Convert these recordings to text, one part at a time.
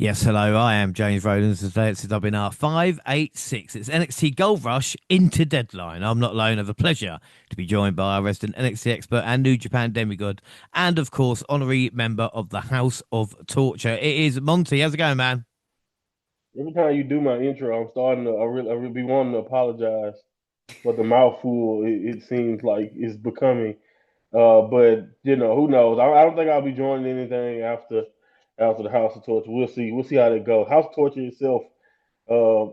Yes, hello. I am James Rowlands. Today it's the WNR586. It's NXT Goldrush into Deadline. I'm not alone. I have the pleasure to be joined by our resident NXT expert and New Japan demigod, and of course, honorary member of the House of Torture. It is Monty. How's it going, man? Every time you do my intro, I'm starting to. I really be wanting to apologize for the mouthful. It seems like it's becoming. But who knows? I don't think I'll be joining anything after the House of Torture. We'll see. We'll see how that goes. House of Torture itself. Uh,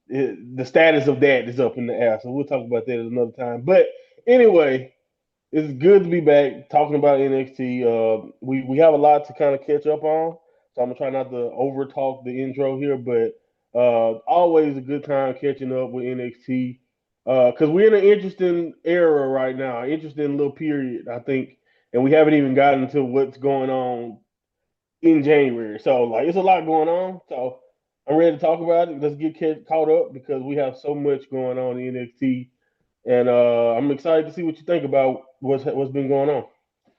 the status of that is up in the air. So we'll talk about that at another time. But anyway, it's good to be back talking about NXT. We have a lot to kind of catch up on, so I'm gonna try not to over talk the intro here, but always a good time catching up with NXT because we're in an interesting era right now, interesting little period, I think, and we haven't even gotten to what's going on in January. So like, it's a lot going on. So I'm ready to talk about it. Let's get caught up because we have so much going on in NXT, and I'm excited to see what you think about what's been going on.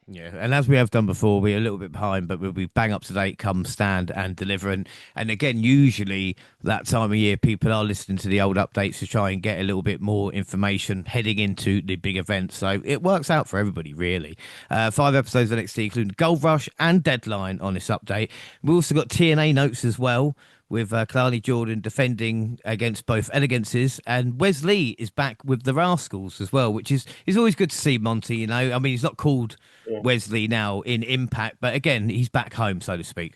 Yeah, and as we have done before, we're a little bit behind, but we'll be bang up to date come stand and deliver. And again, usually that time of year, people are listening to the old updates to try and get a little bit more information heading into the big events. So it works out for everybody, really. 5 episodes of NXT, including Gold Rush and Deadline on this update. We also got TNA notes as well, with Clowney Jordan defending against both elegances, and Wes Lee is back with the Rascals as well, which is always good to see. Monty, I mean, he's not called Yeah. Wesley now in Impact, but again, he's back home, so to speak.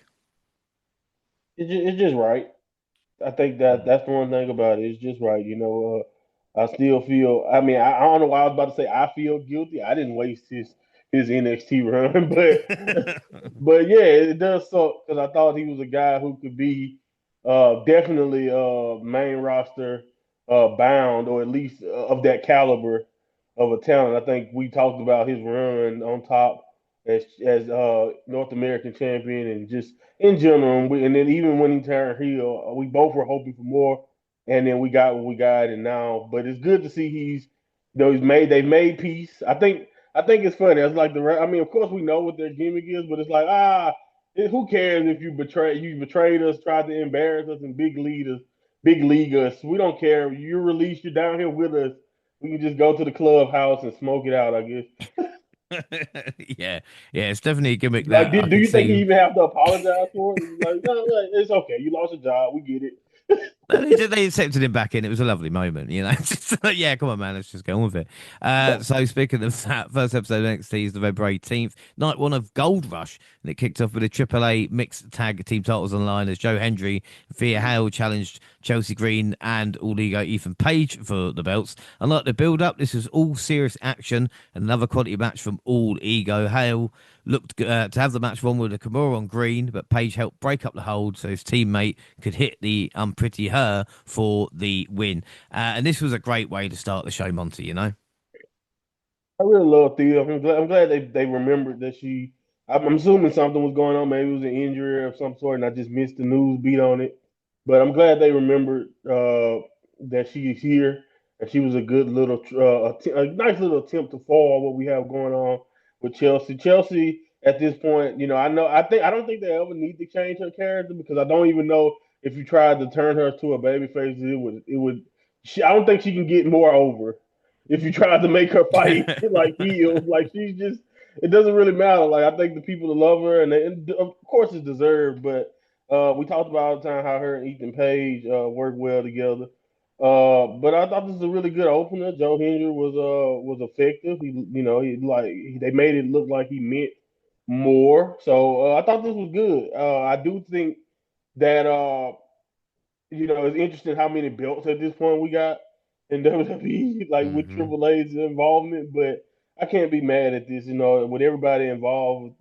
It's just right. I think that's the one thing about it. It's just right. I still feel. I mean, I don't know why I was about to say I feel guilty. I didn't waste his NXT run, but but yeah, it does suck because I thought he was a guy who could be definitely main roster bound, or at least of that caliber of a talent. I think we talked about his run on top as North American champion and just in general. And then even when he turned heel, we both were hoping for more, and then we got what we got. And now, but it's good to see they've made peace. I think it's funny. It's like I mean, of course we know what their gimmick is, but it's like who cares if you betrayed us, tried to embarrass us, and big league us. We don't care. You're released. You're down here with us. We can just go to the clubhouse and smoke it out, I guess. Yeah, yeah, it's definitely a gimmick Like, that I do can you think he see. even have to apologize for it? He's like, no, it's okay. You lost your job. We get it. They accepted him back in. It was a lovely moment, It's just like, yeah, come on, man. Let's just get on with it. So, speaking of that, first episode of NXT is November 18th, night one of Gold Rush. And it kicked off with a AAA mixed tag team titles on the line as Joe Hendry and Thea Hale challenged Chelsea Green and All Ego Ethan Page for the belts. Unlike the build up, this was all serious action. Another quality match from All Ego. Hale looked to have the match won with a Kimura on green, but Page helped break up the hold so his teammate could hit the Unpretty Her for the win. And this was a great way to start the show, Monty. I really love Thea. I'm glad they remembered that she. I'm assuming something was going on. Maybe it was an injury of some sort, and I just missed the news beat on it. But I'm glad they remembered that she is here, and she was a good little, a nice little attempt to fall what we have going on with Chelsea. Chelsea at this point, I don't think they ever need to change her character because I don't even know if you tried to turn her to a babyface, it would. I don't think she can get more over if you tried to make her fight like heels. Like she's just, it doesn't really matter. Like I think the people that love her, and of course it's deserved, but we talked about all the time how her and Ethan Page work well together. But I thought this was a really good opener. Joe Hendry was effective. They made it look like he meant more. So I thought this was good. I do think that it's interesting how many belts at this point we got in WWE, like with Hmm. Triple H's involvement. But I can't be mad at this, with everybody involved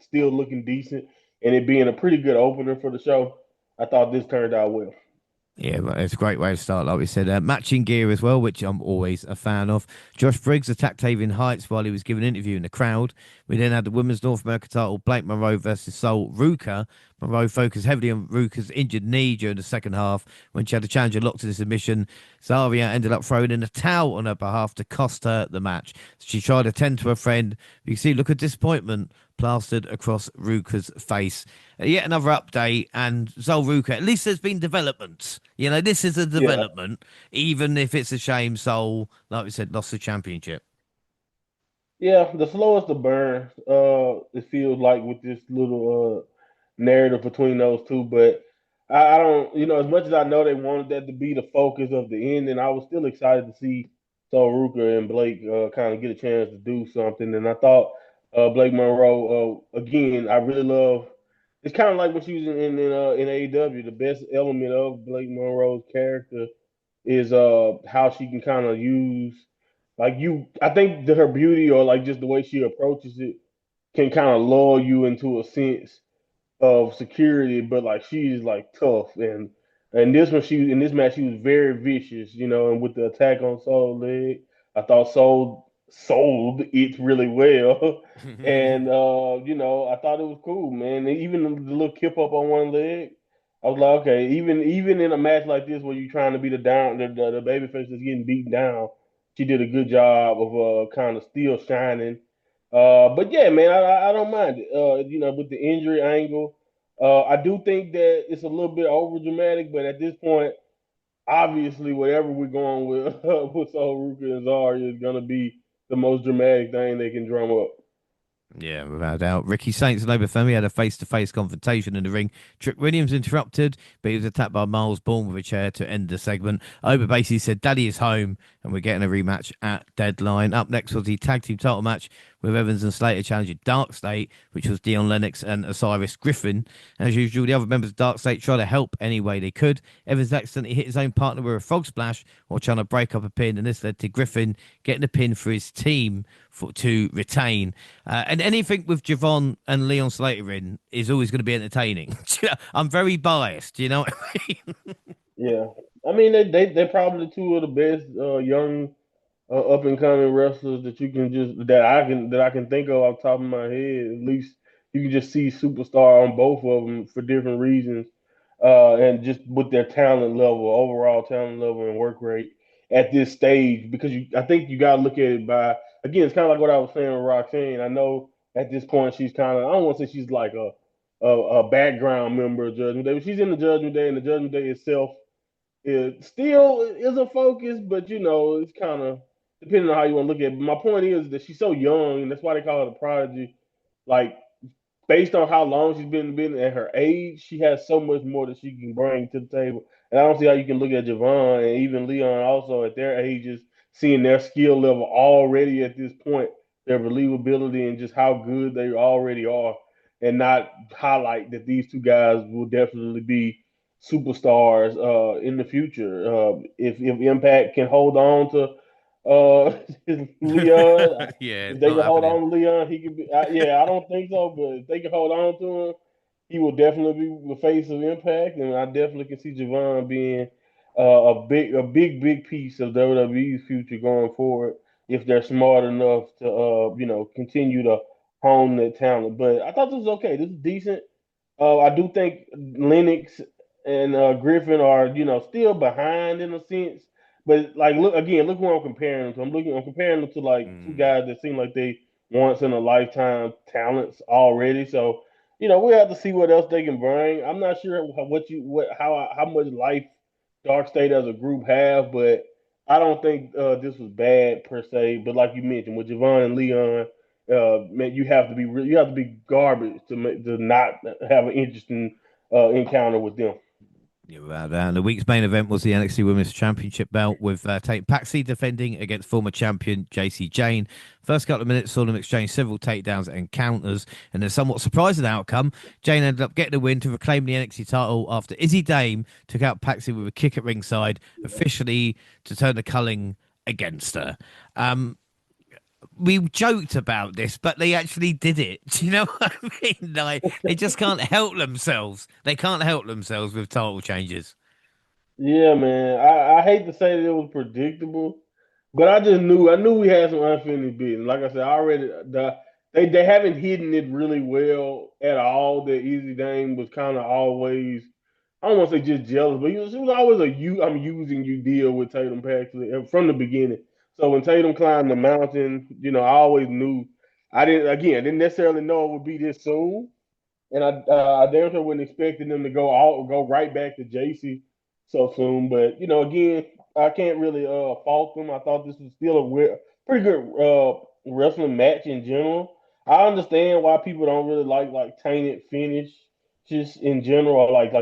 still looking decent and it being a pretty good opener for the show. I thought this turned out well. Yeah, well, it's a great way to start, like we said. Matching gear as well, which I'm always a fan of. Josh Briggs attacked Tavian Heights while he was giving an interview in the crowd. We then had the Women's North America title, Blake Monroe versus Sol Ruka. Monroe focused heavily on Ruka's injured knee during the second half when she had a challenger locked to the submission. Zaria ended up throwing in a towel on her behalf to cost her the match. She tried to tend to her friend. You can see, look at disappointment plastered across Ruka's face. Yet another update, and Zol Ruka, at least there's been developments. This is a Yeah, development, even if it's a shame Zol, like we said, lost the championship. yeah. The slowest to burn. It feels like with this little narrative between those two. But I don't, as much as I know they wanted that to be the focus of the end, and I was still excited to see Ruka and Blake kind of get a chance to do something. And I thought Blake Monroe, again, I really love. It's kind of like when she was in AEW. The best element of Blake Monroe's character is how she can kind of use like you. I think that her beauty or like just the way she approaches it can kind of lull you into a sense of security, but like she's like tough and this one she in this match she was very vicious, and with the attack on Soul leg, I thought Soul sold it really well. And I thought it was cool, man. And even the little kip up on one leg, I was like, okay, even in a match like this where you're trying to be the baby face that's getting beaten down, she did a good job of kind of still shining. But yeah, man, I don't mind it. With the injury angle, I do think that it's a little bit over dramatic, but at this point, obviously, whatever we're going with with Ruka and Zarya is gonna be the most dramatic thing they can drum up. Yeah, without a doubt. Ricky Saints and Obafemi had a face-to-face confrontation in the ring. Trick Williams interrupted, but he was attacked by Miles Bourne with a chair to end the segment. Oba basically said, Daddy is home, and we're getting a rematch at Deadline. Up next was the tag team title match with Evans and Slater challenging Dark State, which was Dion Lennox and Osiris Griffin. As usual, the other members of Dark State tried to help any way they could. Evans accidentally hit his own partner with a frog splash while trying to break up a pin, and this led to Griffin getting a pin for his team to retain. And anything with Javon and Leon Slater in is always going to be entertaining. I'm very biased, you know what I mean? Yeah, I mean they're probably two of the best young up and coming wrestlers that you can just that I can think of off the top of my head. At least you can just see superstar on both of them for different reasons, and just with their talent level, overall talent level, and work rate at this stage. Because I think you got to look at it by again. It's kind of like what I was saying with Roxanne. I know at this point she's kind of I don't want to say she's like a background member of Judgment Day, but she's in the Judgment Day, and the Judgment Day itself it still is a focus, but it's kind of depending on how you want to look at it. But my point is that she's so young, and that's why they call her the prodigy. Like based on how long she's been at her age, she has so much more that she can bring to the table. And I don't see how you can look at Javon and even Leon also at their ages, seeing their skill level already at this point, their believability and just how good they already are, and not highlight that these two guys will definitely be superstars in the future. If Impact can hold on to Leon, Yeah, if it's they not can hold happening. on to Leon, he could be. Yeah, I don't think so, but if they can hold on to him, he will definitely be the face of Impact, and I definitely can see Javon being big piece of WWE's future going forward if they're smart enough to continue to hone that talent. But I thought this was okay. This is decent. I do think Lennox and Griffin are, still behind in a sense. But like, look again, look who I'm comparing them to. I'm comparing them to like two Mm. guys that seem like they once in a lifetime talents already. So, we have to see what else they can bring. I'm not sure how much life Dark State as a group have, but I don't think this was bad per se. But like you mentioned, with Javon and Leon, man, you have to be garbage to not have an interesting encounter with them. Yeah, without a doubt. The week's main event was the NXT Women's Championship belt with Tate Paxley defending against former champion JC Jane. First couple of minutes saw them exchange several takedowns and counters, and a somewhat surprising outcome. Jane ended up getting the win to reclaim the NXT title after Izzy Dame took out Paxley with a kick at ringside, officially to turn the culling against her. Um, we joked about this, but they actually did it. Do you know what I mean? Like they just can't help themselves. They can't help themselves with title changes. Yeah, man. I hate to say that it was predictable, but I knew we had some unfinished business. Like I said, I already they haven't hidden it really well at all. That Easy Dame was kind of always I don't want to say just jealous, but it was always I'm using you deal with Tatum Paxley from the beginning. So when Tatum climbed the mountain, I always knew I didn't necessarily know it would be this soon. And I damn sure wasn't expecting them to go right back to JC so soon. But again, I can't really fault them. I thought this was still a pretty good wrestling match in general. I understand why people don't really like tainted finish just in general, or like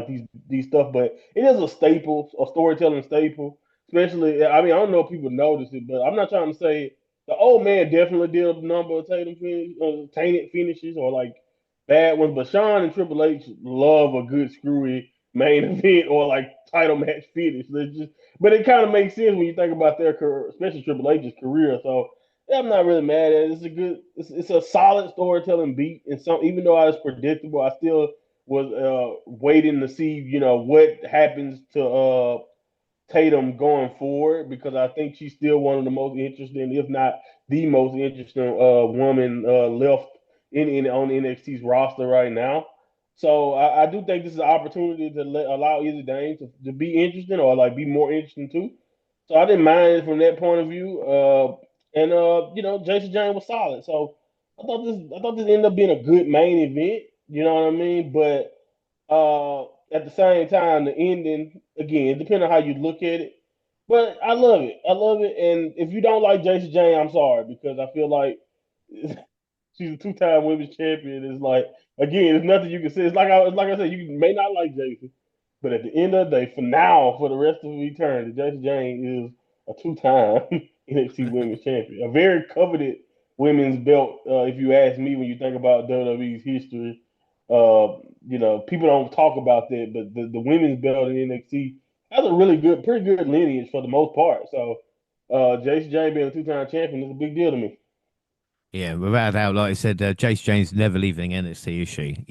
these stuff, but it is a staple, a storytelling staple. Especially, I mean, I don't know if people notice it, but I'm not trying to say the old man definitely did a number of tainted finishes or like bad ones, but Sean and Triple H love a good screwy main event or like title match finish. But it kind of makes sense when you think about their career, especially Triple H's career. So yeah, I'm not really mad at it. It's a solid storytelling beat, and some even though I was predictable, I still was waiting to see what happens to Tatum going forward because I think she's still one of the most interesting, if not the most interesting woman left in on NXT's roster right now. So I do think this is an opportunity to allow Izzy Dane to be interesting or like be more interesting too. So I didn't mind it from that point of view. And Jason James was solid. So I thought this ended up being a good main event. You know what I mean? But at the same time, the ending again, depending on how you look at it. But I love it. I love it. And if you don't like Jason Jane, I'm sorry because I feel like she's a two-time women's champion. It's like again, there's nothing you can say. It's like I said, you may not like Jason, but at the end of the day, for now, for the rest of eternity, Jason Jane is a two-time NXT Women's Champion, a very coveted women's belt. If you ask me, when you think about WWE's history, people don't talk about that, but the women's belt in NXT has a pretty good lineage for the most part. So, Jason Jane being a two-time champion is a big deal to me. Yeah, without a doubt, like I said, Jace Jane's never leaving NXT, is she?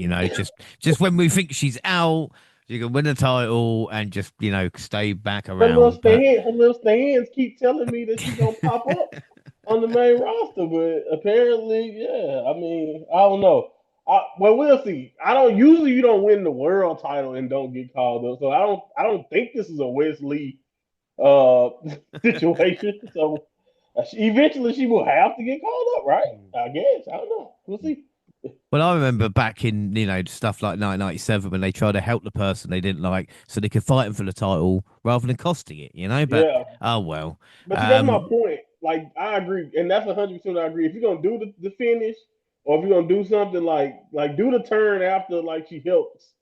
Just when we think she's out, she can win the title and just stay back around. But Her little stands keep telling me that she's gonna pop up on the main roster, but apparently, yeah. I mean, I don't know. Well, we'll see. I don't usually you don't win the world title and don't get called up, so I don't think this is a Wesley uh situation. So eventually she will have to get called up, right? I guess. I don't know. We'll see. well, I remember back in stuff like 1997 when they tried to help the person they didn't like, so they could fight them for the title rather than costing it. But Yeah. oh well. But see, that's my Um, point. Like, I agree, and that's 100% I agree. If you're gonna do the finish, or if you're gonna do something like do the turn after like she helps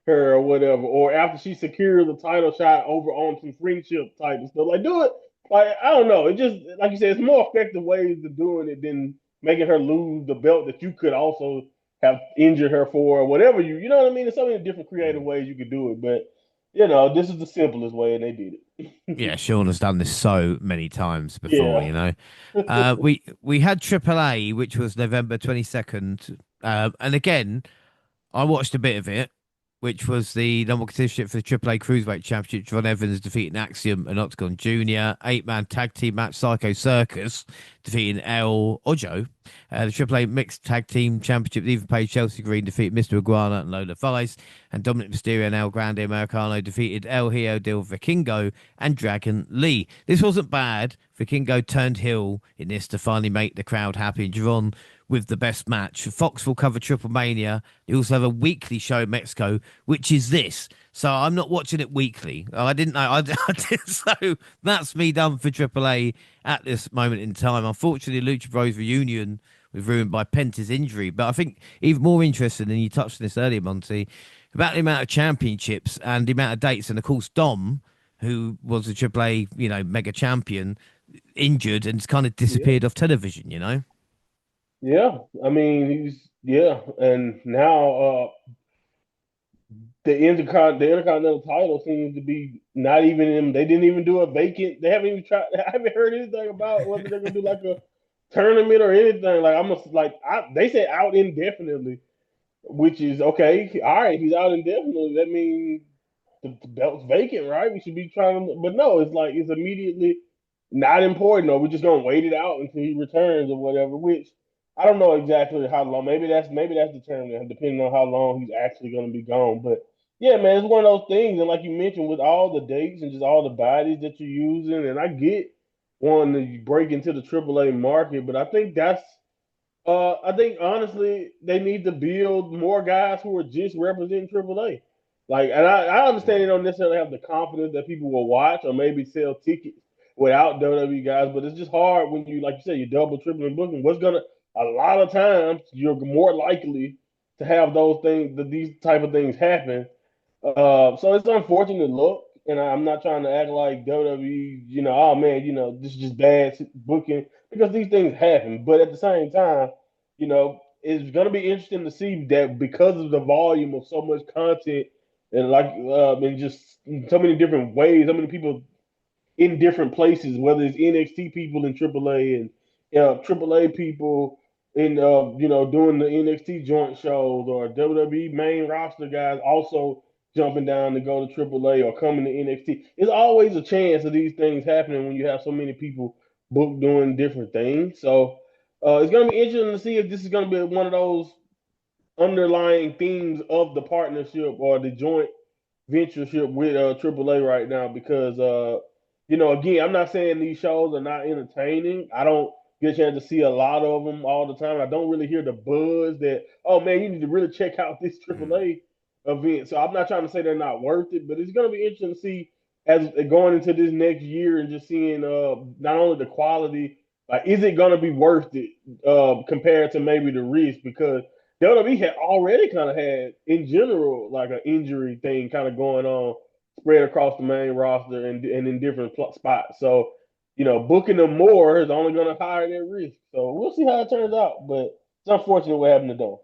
her or whatever, or after she secures the title shot over on some friendship type of stuff, like do it. Like I don't know, it just like you said, it's more effective ways of doing it than making her lose the belt that you could also have injured her for or whatever you know what I mean. There's so many different creative ways you could do it, but this is the simplest way, and they did yeah, it. Sean has done this so many times before. Yeah. We had AAA, which was November 22nd, and again. I watched a bit of it, which was the number one contendership for the AAA Cruiserweight Championship. John Evans defeating Axiom and Octagon Jr. Eight-man tag team match, Psycho Circus defeating El Ojo. The AAA Mixed Tag Team Championship, Even Page Chelsea Green defeated Mr. Iguana and Lola Vice. And Dominic Mysterio and El Grande Americano defeated El Hijo del Vikingo and Dragon Lee. This wasn't bad. Vikingo turned heel in this to finally make the crowd happy and drawn with the best match. Fox will cover Triple Mania. They also have a weekly show in Mexico, which is this. So I'm not watching it weekly. I didn't know. I did, so that's me done for AAA at this moment in time. Unfortunately, Lucha Bros reunion was ruined by Penta's injury. But I think even more interesting, and you touched on this earlier, Monty, about the amount of championships and the amount of dates. And of course, Dom, who was a AAA, mega champion, injured and kind of Yeah. disappeared off television. Yeah. I mean, and now the Intercontinental title seems to be not even in. They didn't even do a vacant. They haven't even tried. I haven't heard anything about whether they're gonna do like a tournament or anything. Like they said out indefinitely, which is okay. All right, he's out indefinitely. That means the belt's vacant, right? We should be trying to, but no, it's like it's immediately not important, or we're just gonna wait it out until he returns or whatever. Which I don't know exactly how long. Maybe that's determined depending on how long he's actually gonna be gone. But yeah, man, it's one of those things. And like you mentioned, with all the dates and just all the bodies that you're using, and I get wanting to break into the AAA market, but I think that's I think honestly they need to build more guys who are just representing AAA. Like, and I understand they don't necessarily have the confidence that people will watch or maybe sell tickets without WWE guys, but it's just hard when you, like you said, you double, triple, and booking. A lot of times you're more likely to have those things, these type of things happen. So it's unfortunate look, and I'm not trying to act like WWE, oh man, this is just bad booking because these things happen. But at the same time, it's going to be interesting to see that because of the volume of so much content and and just so many different ways, so many people in different places, whether it's NXT people in AAA and AAA people in doing the NXT joint shows or WWE main roster guys also jumping down to go to AAA or coming to NXT. There's always a chance of these things happening when you have so many people booked doing different things. So it's going to be interesting to see if this is going to be one of those underlying themes of the partnership or the joint ventureship with AAA right now because again, I'm not saying these shows are not entertaining. I don't get a chance to see a lot of them all the time. I don't really hear the buzz that, oh man, you need to really check out this Mm. AAA event. So I'm not trying to say they're not worth it, but it's going to be interesting to see as going into this next year and just seeing not only the quality, like is it going to be worth it compared to maybe the risk because WWE had already kind of had, in general, like an injury thing kind of going on, spread across the main roster and in different spots. So, booking them more is only going to higher their risk. So we'll see how it turns out. But it's unfortunate what happened to them.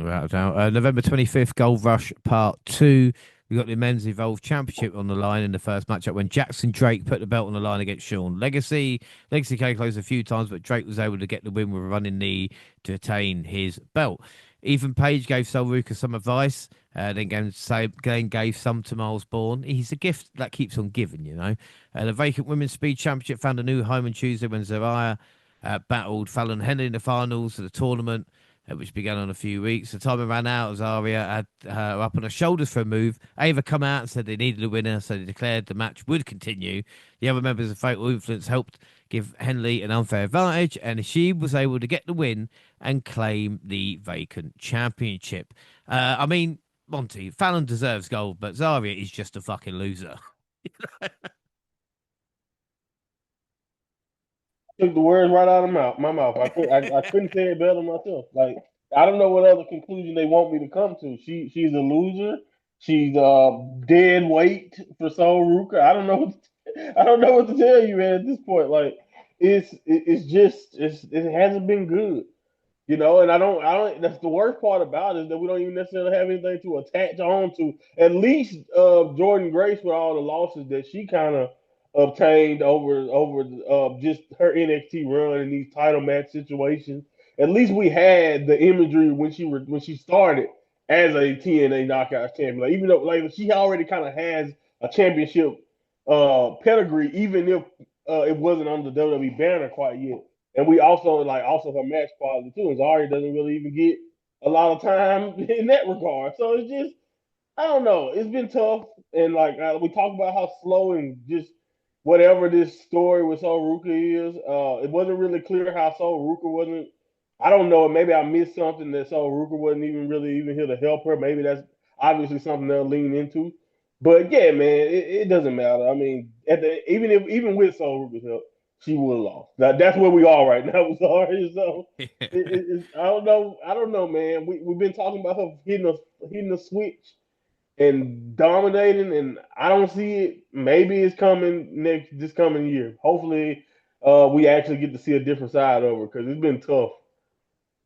Without a doubt. November 25th, Gold Rush Part 2. We got the Men's Evolved Championship on the line in the first matchup when Jackson Drake put the belt on the line against Sean Legacy. Legacy came close a few times, but Drake was able to get the win with a running knee to attain his belt. Ethan Page gave Sol Ruka some advice, then gave some to Miles Bourne. He's a gift that keeps on giving. The vacant Women's Speed Championship found a new home on Tuesday when Zariah battled Fallon Henley in the finals of the tournament, which began on a few weeks. The time ran out as Aria had her up on her shoulders for a move. Ava come out and said they needed a winner, so they declared the match would continue. The other members of Fatal Influence helped give Henley an unfair advantage, and she was able to get the win and claim the vacant championship. I mean, Monty, Fallon deserves gold, but Zarya is just a fucking loser. Took the words right out of my mouth. I couldn't say it better myself. Like I don't know what other conclusion they want me to come to. She's a loser. She's dead weight for Sol Ruka. I don't know what to tell you, man. At this point, like it hasn't been good. And that's the worst part about it is that we don't even necessarily have anything to attach on to. At least Jordan Grace with all the losses that she kind of obtained over just her NXT run in these title match situations. At least we had the imagery when she started as a TNA knockout champion. Like, even though like she already kind of has a championship pedigree, even if it wasn't on the WWE banner quite yet. And we also her match quality too. And Zarya doesn't really even get a lot of time in that regard. So it's just I don't know. It's been tough, and we talk about how slow and just whatever this story with Sol Ruka is. It wasn't really clear how Sol Ruka wasn't. I don't know. Maybe I missed something that Sol Ruka wasn't even here to help her. Maybe that's obviously something they'll lean into. But yeah, man, it doesn't matter. I mean, even with Sol Ruka's help, she would have lost. That's where we are right now with Zarya. So I don't know, man. We've been talking about her hitting a switch and dominating, and I don't see it. Maybe it's coming this coming year. Hopefully, we actually get to see a different side of her because it's been tough.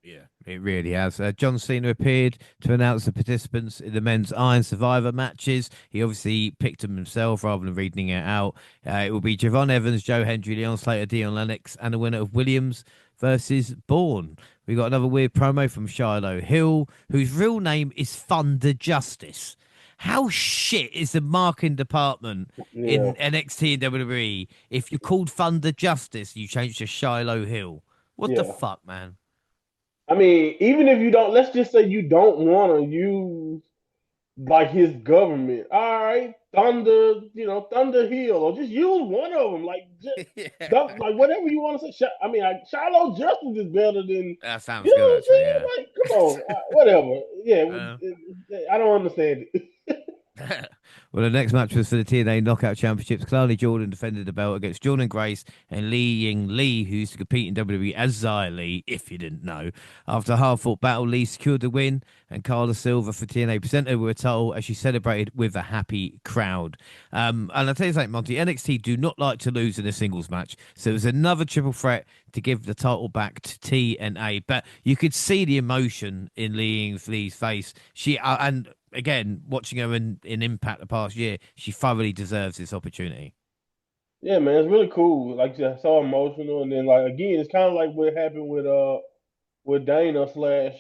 Yeah, it really has. John Cena appeared to announce the participants in the men's Iron Survivor matches. He obviously picked them himself rather than reading it out. It will be Javon Evans, Joe Hendry, Leon Slater, Dion Lennox, and the winner of Williams versus Bourne. We got another weird promo from Shiloh Hill, whose real name is Thunder Justice. How shit is the marketing department Yeah, in NXT and WWE? If you're called Thunder Justice, you change to Shiloh Hill. What the yeah. fuck, man? I mean, even if you don't, let's just say you don't want to use. like his government. All right, Thunder, Thunder Hill, or just use one of them. Like, just, Yeah. like whatever you want to say. I mean, Shiloh Justice is better than. That You sounds know good, what I'm actually. saying? Yeah. Like, come on, whatever. Yeah, Uh, I don't understand it. well, the next match was for the TNA Knockout Championships. Clardy Jordan defended the belt against Jordan Grace and Lee Ying Lee, who used to compete in WWE as Xia Lee, if you didn't know. After a hard fought battle, Lee secured the win, and Carla Silver for TNA presented her with a title as she celebrated with a happy crowd. And I'll tell you something, Monty, NXT do not like to lose in a singles match. So it was another triple threat to give the title back to TNA. But you could see the emotion in Lee Ying Lee's face. And again, watching her in Impact the past year, she thoroughly deserves this opportunity. Yeah, man, it's really cool. Like, just so emotional, and then like again, it's kind of like what happened with Dana slash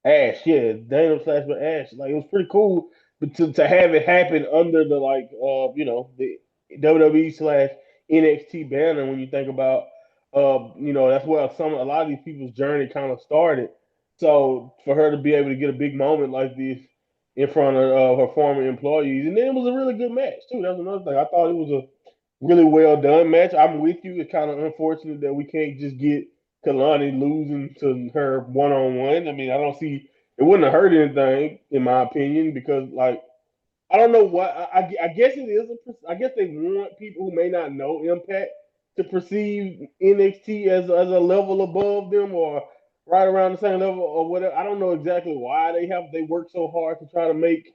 Ash. Yeah, Dana slash with Ash. Like, it was pretty cool, but to have it happen under the the WWE slash NXT banner, when you think about that's where a lot of these people's journey kind of started. So for her to be able to get a big moment like this in front of her former employees, and then it was a really good match too. That's another thing. I thought it was a really well done match. I'm with you. It's kind of unfortunate that we can't just get Kalani losing to her one on one. I mean, I don't see it wouldn't have hurt anything in my opinion, because like I don't know what I guess it is. I guess they want people who may not know Impact to perceive NXT as a level above them, or right around the same level, or whatever. I don't know exactly why they work so hard to try to make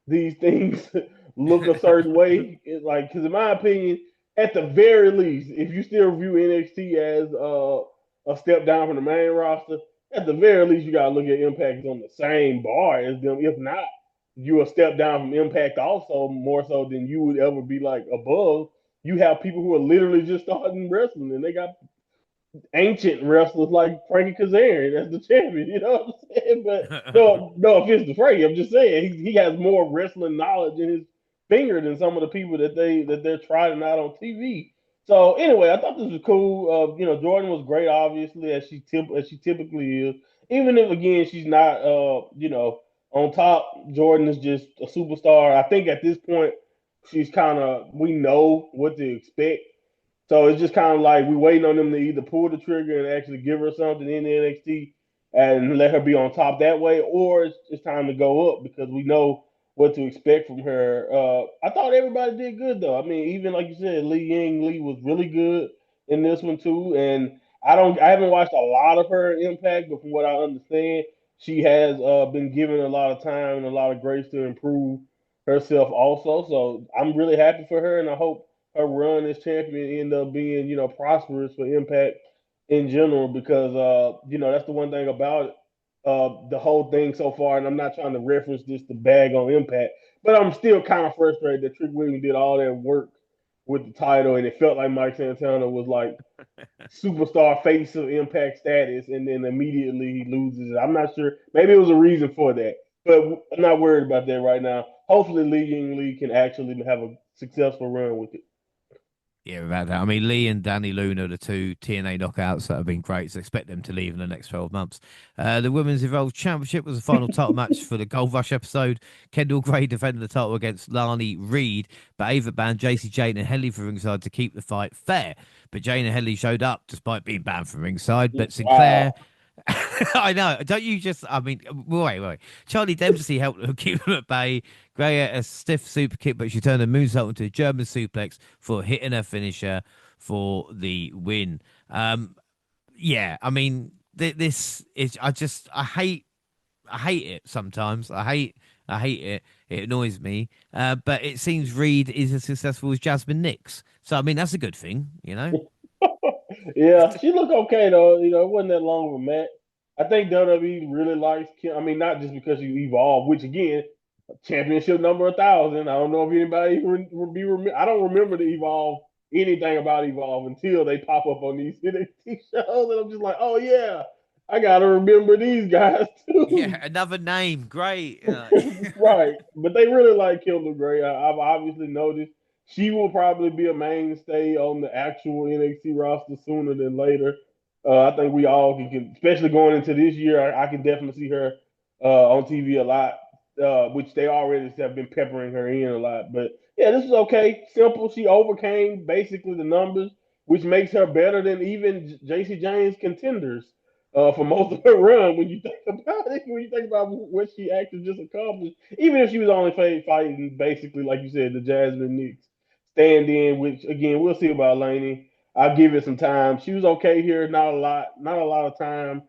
these things look a certain way. It's like, because in my opinion, at the very least, if you still view NXT as a step down from the main roster, at the very least you gotta look at Impact on the same bar as them. If not, you a step down from Impact also, more so than you would ever be like above. You have people who are literally just starting wrestling, and they got ancient wrestlers like Frankie Kazarian as the champion. You know what I'm saying? But no offense to Frankie, I'm just saying he has more wrestling knowledge in his finger than some of the people that they're trying out on TV. So anyway, I thought this was cool. Jordan was great, obviously, as she typically is. Even if again she's not, on top. Jordan is just a superstar. I think at this point she's kind of, we know what to expect, so it's just kind of like we waiting on them to either pull the trigger and actually give her something in the NXT and let her be on top that way, or it's time to go up because we know what to expect from her. I thought everybody did good though. I mean, even like you said, Lee Ying Lee was really good in this one too. And I haven't watched a lot of her Impact, but from what I understand, she has been given a lot of time and a lot of grace to improve herself also. So I'm really happy for her, and I hope her run as champion end up being, prosperous for Impact in general, because that's the one thing about the whole thing so far. And I'm not trying to reference this to bag on Impact, but I'm still kind of frustrated that Trick Williams did all that work with the title, and it felt like Mike Santana was like superstar face of Impact status, and then immediately he loses it. I'm not sure. Maybe it was a reason for that, but I'm not worried about that right now. Hopefully, Lee Ying Lee can actually have a successful run with it. Yeah, about that. I mean, Lee and Danny Luna are the two TNA knockouts that have been great. So expect them to leave in the next 12 months. The Women's Evolved Championship was the final title match for the Gold Rush episode. Kendall Gray defended the title against Lani Reed, but Ava banned JC Jane and Henley from ringside to keep the fight fair. But Jane and Henley showed up despite being banned from ringside. But Wow. Sinclair I know. Don't you just? I mean, wait. Charlie Dempsey helped them keep them at bay. Gray a stiff super kick, but she turned a moonsault into a German suplex for hitting her finisher for the win. Yeah, I mean, this is. I hate it sometimes. I hate it. It annoys me. But it seems Reed is as successful as Jasmine Nix. So I mean, that's a good thing, you know. Yeah, she looked okay though. It wasn't that long of a match. I think WWE really likes Kim. I mean, not just because you evolve, which again, championship number 1,000. I don't know if anybody I don't remember the evolve anything about evolve until they pop up on these NXT shows, and I'm just like, oh yeah, I gotta remember these guys Yeah, too. another name. Great. Right. But they really like Kendall Gray. I've obviously noticed she will probably be a mainstay on the actual NXT roster sooner than later. I think we all especially going into this year, I can definitely see her. on TV a lot, which they already have been peppering her in a lot. But yeah, this is okay. Simple. She overcame basically the numbers, which makes her better than even JC James contenders for most of her run. When you think about it, when you think about what she actually just accomplished, even if she was only fighting basically like you said, the Jasmine Nix stand in, which again we'll see about Laney. I'll give it some time. She was okay here, not a lot of time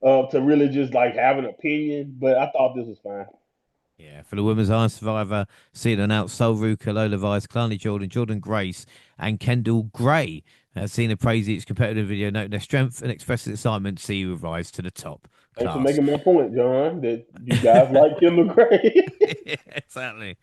to really just like have an opinion, but I thought this was fine. Yeah, for the Women's Iron Survivor, seeing announced Sol Ruka, Lola Vice, Clarny Jordan, Jordan Grace, and Kendall Gray. Cena praised each competitive video, noting their strength and expressed excitement to see you rise to the top. Thanks for Class. making my point, John, that you guys like Kendall Gray. Yeah, exactly.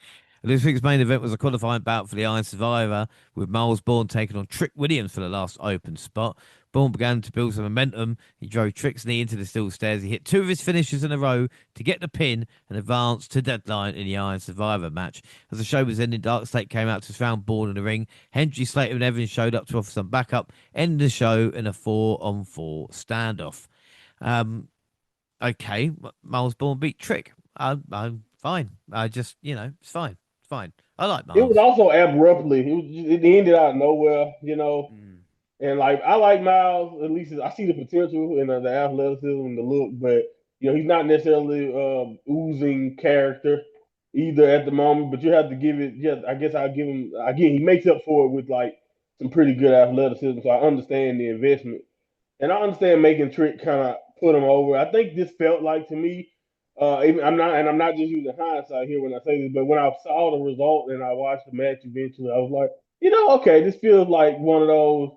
This week's main event was a qualifying bout for the Iron Survivor, with Miles Bourne taking on Trick Williams for the last open spot. Bourne began to build some momentum. He drove Trick's knee into the steel stairs. He hit two of his finishes in a row to get the pin and advance to Deadline in the Iron Survivor match. As the show was ending, Dark State came out to surround Bourne in the ring. Hendry, Slater, and Evans showed up to offer some backup, ending the show in a 4-on-4 standoff. Um, okay, Miles Bourne beat Trick. I'm fine. I just, it's fine. It's fine. I like It was Miles. also abruptly. It ended out of nowhere, you know. Mm. And like I like Miles, at least I see the potential and the athleticism and the look, but he's not necessarily oozing character either at the moment. But you have to give it. Yeah, I guess I'll give him again. He makes up for it with like some pretty good athleticism, so I understand the investment. And I understand making Trick kind of put him over. I think this felt like to me, even I'm not just using hindsight here when I say this, but when I saw the result and I watched the match eventually, I was like, okay, this feels like one of those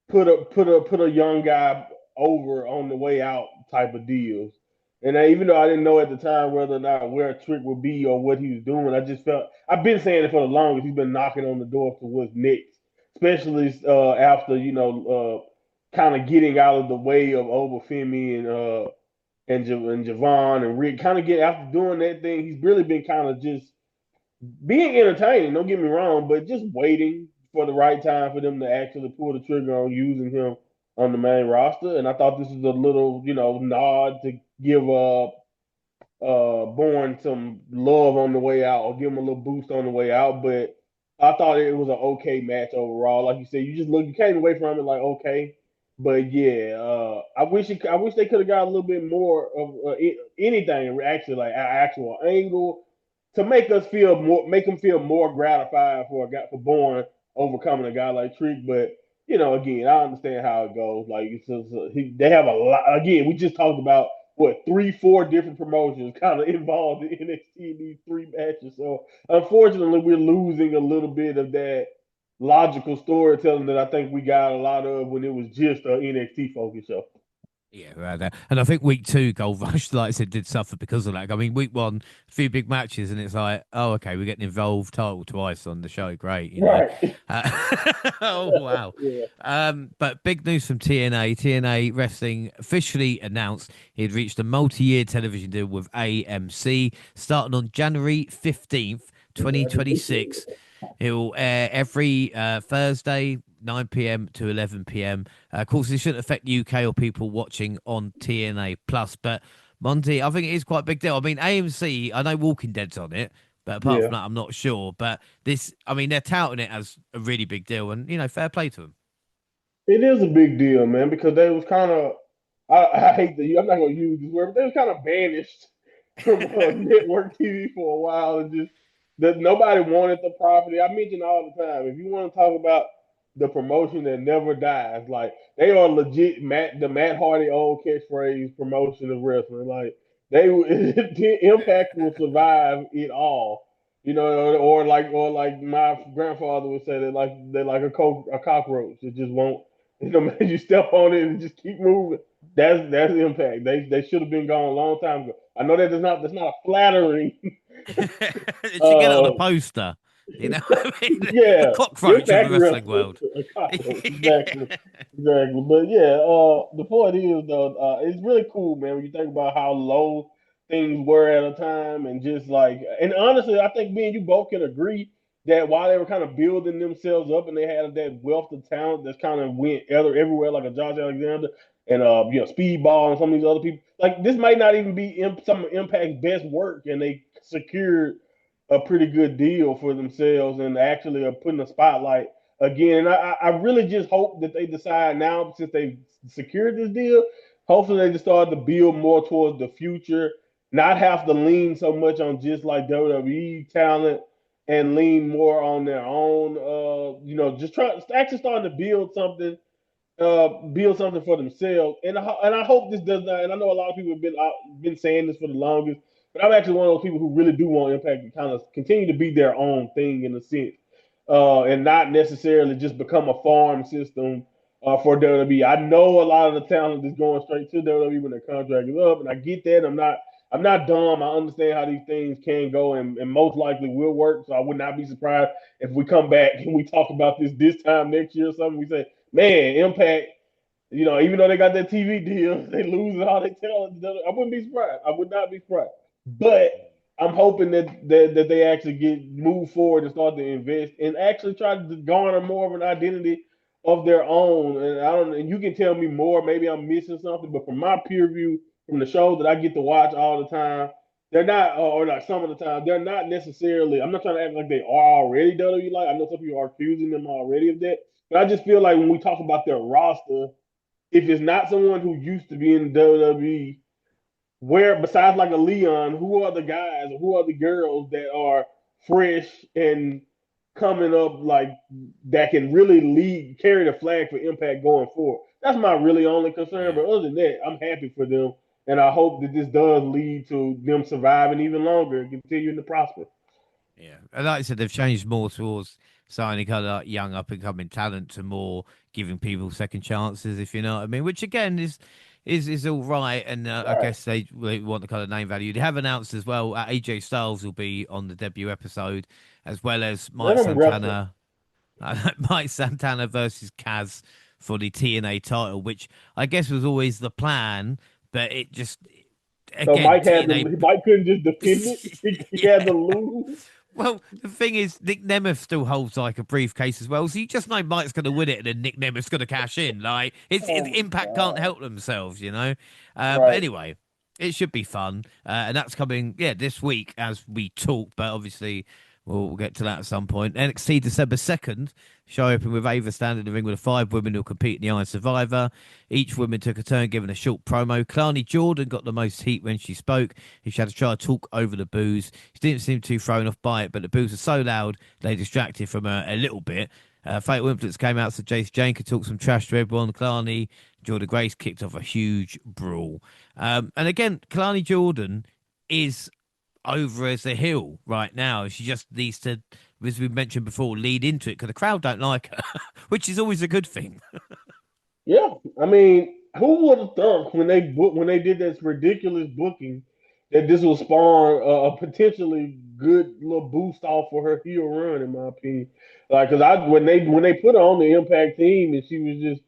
put a young guy over on the way out type of deals. And even though I didn't know at the time whether or not where Trick would be or what he was doing, I just felt I've been saying it for the longest. He's been knocking on the door for what's next, especially after kind of getting out of the way of Obafemi and Javon and Rick. Kind of get after doing that thing, he's really been kind of just being entertaining, don't get me wrong, but just waiting for the right time for them to actually pull the trigger on using him on the main roster. And I thought this was a little, nod to give Bourne some love on the way out or give him a little boost on the way out. But I thought it was an okay match overall. Like you said, you came away from it like okay. But yeah, I wish they could have got a little bit more of anything actually like an actual angle to make them feel more gratified for a guy for Bourne overcoming a guy like Trick. But again, I understand how it goes. Like it's just, they have a lot. Again, we just talked about what 3, 4 different promotions kind of involved in NXT in these 3 matches. So unfortunately, we're losing a little bit of that logical storytelling that I think we got a lot of when it was just an NXT focus show. Yeah, right there. And I think week two, Gold Rush, like I said, did suffer because of that. I mean, week one, a few big matches, and it's like, oh, okay, we're getting involved title twice on the show. Great, you know. Right. Oh, wow. Yeah. But big news from TNA. TNA Wrestling officially announced he had reached a multi-year television deal with AMC starting on January 15th, 2026. It'll air every Thursday, 9 p.m. to 11 p.m. Of course, this shouldn't affect the UK or people watching on TNA Plus, but Monty, I think it is quite a big deal. I mean, AMC, I know Walking Dead's on it, but apart Yeah. from that, I'm not sure. But this, I mean, they're touting it as a really big deal, and fair play to them. It is a big deal, man, because they was kind of I hate the I'm not gonna use this word, but they was kind of banished from network TV for a while and just that nobody wanted the property. I mention all the time. If you want to talk about the promotion that never dies, like they are legit the Matt Hardy old catchphrase promotion of wrestling. Like they Impact will survive it all. Or like my grandfather would say that like they're like a cockroach. It just won't you step on it and just keep moving. That's the impact. They should have been gone a long time ago. I know that's not a flattering. It should get it on a uh, poster. What I mean? A yeah, cockroach of the impact wrestling wrestling, world. a cockroach, exactly, exactly. But yeah, the point is though, it's really cool, man. When you think about how low things were at a time, and just like, and honestly, I think me and you both can agree that while they were kind of building themselves up and they had that wealth of talent that's kind of went everywhere, like a Josh Alexander and Speedball and some of these other people. Like this might not even be some of Impact's best work, and they secured a pretty good deal for themselves and actually are putting a spotlight again. And I really just hope that they decide now, since they secured this deal, hopefully they just start to build more towards the future, not have to lean so much on just like WWE talent and lean more on their own. Just try actually starting to build something for themselves. And I hope this does not. And I know a lot of people have been saying this for the longest, but I'm actually one of those people who really do want Impact to kind of continue to be their own thing in a sense, and not necessarily just become a farm system for WWE. I know a lot of the talent is going straight to WWE when their contract is up, and I get that. I'm not dumb. I understand how these things can go, and most likely will work. So I would not be surprised if we come back and we talk about this time next year or something. We say, man, Impact, even though they got that TV deal, they lose all they tell. I wouldn't be surprised. I would not be surprised. But I'm hoping that they actually move forward and start to invest and actually try to garner more of an identity of their own. And I don't. And you can tell me more. Maybe I'm missing something. But from my peer view, from the shows that I get to watch all the time, they're not, or like some of the time, they're not necessarily. I'm not trying to act like they are already WWE. Like I know some people are accusing them already of that. But I just feel like when we talk about their roster, if it's not someone who used to be in WWE, where besides like a Leon, who are the guys or who are the girls that are fresh and coming up like that can really carry the flag for Impact going forward? That's my really only concern. Yeah. But other than that, I'm happy for them, and I hope that this does lead to them surviving even longer and continuing to prosper. Yeah, and like I said, they've changed more towards signing kind of like young up and coming talent to more giving people second chances, if you know what I mean. Which again is all right, and I Right. guess they want the kind of name value. They have announced as well AJ Styles will be on the debut episode, as well as Let Mike them wrestle. Santana, Mike Santana versus Kaz for the TNA title, which I guess was always the plan, but it just So again TNA. Mike couldn't just defend it. He had Yeah. to lose. Well, the thing is, Nick Nemeth still holds like a briefcase as well, so you just know Mike's going to win it, and then Nick Nemeth's going to cash in. Like it's Oh my Impact can't god. help themselves, you know. But Right. anyway, it should be fun, and that's coming this week as we talk. But obviously, we'll get to that at some point. NXT December 2nd. Show open with Ava standing in the ring with the 5 women who'll compete in the Iron Survivor. Each woman took a turn giving a short promo. Clarny Jordan got the most heat when she spoke. She had to try to talk over the booze. She didn't seem too thrown off by it, but the booze were so loud they distracted from her a little bit. Fatal Influence came out so Jace Jane could talk some trash to everyone. Clarny Jordan Grace kicked off a huge brawl. And again, Clarny Jordan is over as a heel right now. She just needs to, as we mentioned before, lead into it because the crowd don't like her, which is always a good thing. Yeah, I mean, who would have thought when they did this ridiculous booking that this will spawn a potentially good little boost off for her heel run, in my opinion. Like, cause when they put her on the Impact team and she was just,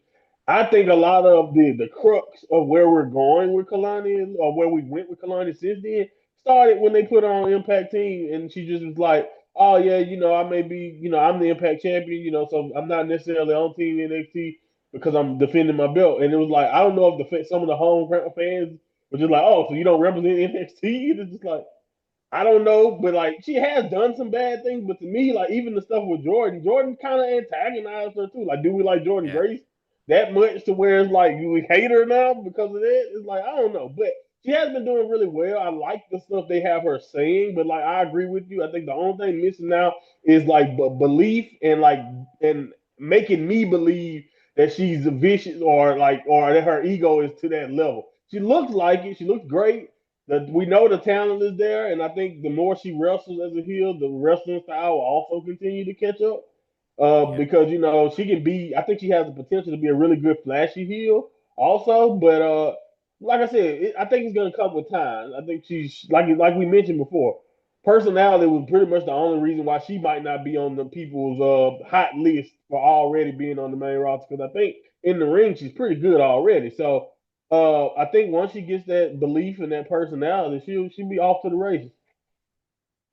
I think a lot of the crux of where we're going with Kalani or where we went with Kalani since then started when they put her on the Impact team and she just was like, oh yeah, I may be, I'm the Impact champion, so I'm not necessarily on Team NXT because I'm defending my belt. And it was like, I don't know if some of the home fans were just like, oh, so you don't represent NXT? It's just like, I don't know, but like she has done some bad things. But to me, like even the stuff with Jordan kind of antagonized her too. Like, do we like Jordan Yeah, Grace that much to where it's like we hate her now because of that? It's like I don't know, but she has been doing really well. I like the stuff they have her saying, but like I agree with you. I think the only thing missing now is like belief and making me believe that she's vicious or that her ego is to that level. She looks like it. She looks great. We know the talent is there, and I think the more she wrestles as a heel, the wrestling style will also continue to catch up. yeah, Because she can be. I think she has the potential to be a really good flashy heel, also. But like I said, I think it's gonna come with time. I think she's like we mentioned before. Personality was pretty much the only reason why she might not be on the people's hot list for already being on the main roster. Because I think in the ring she's pretty good already. So I think once she gets that belief and that personality, she'll be off to the races.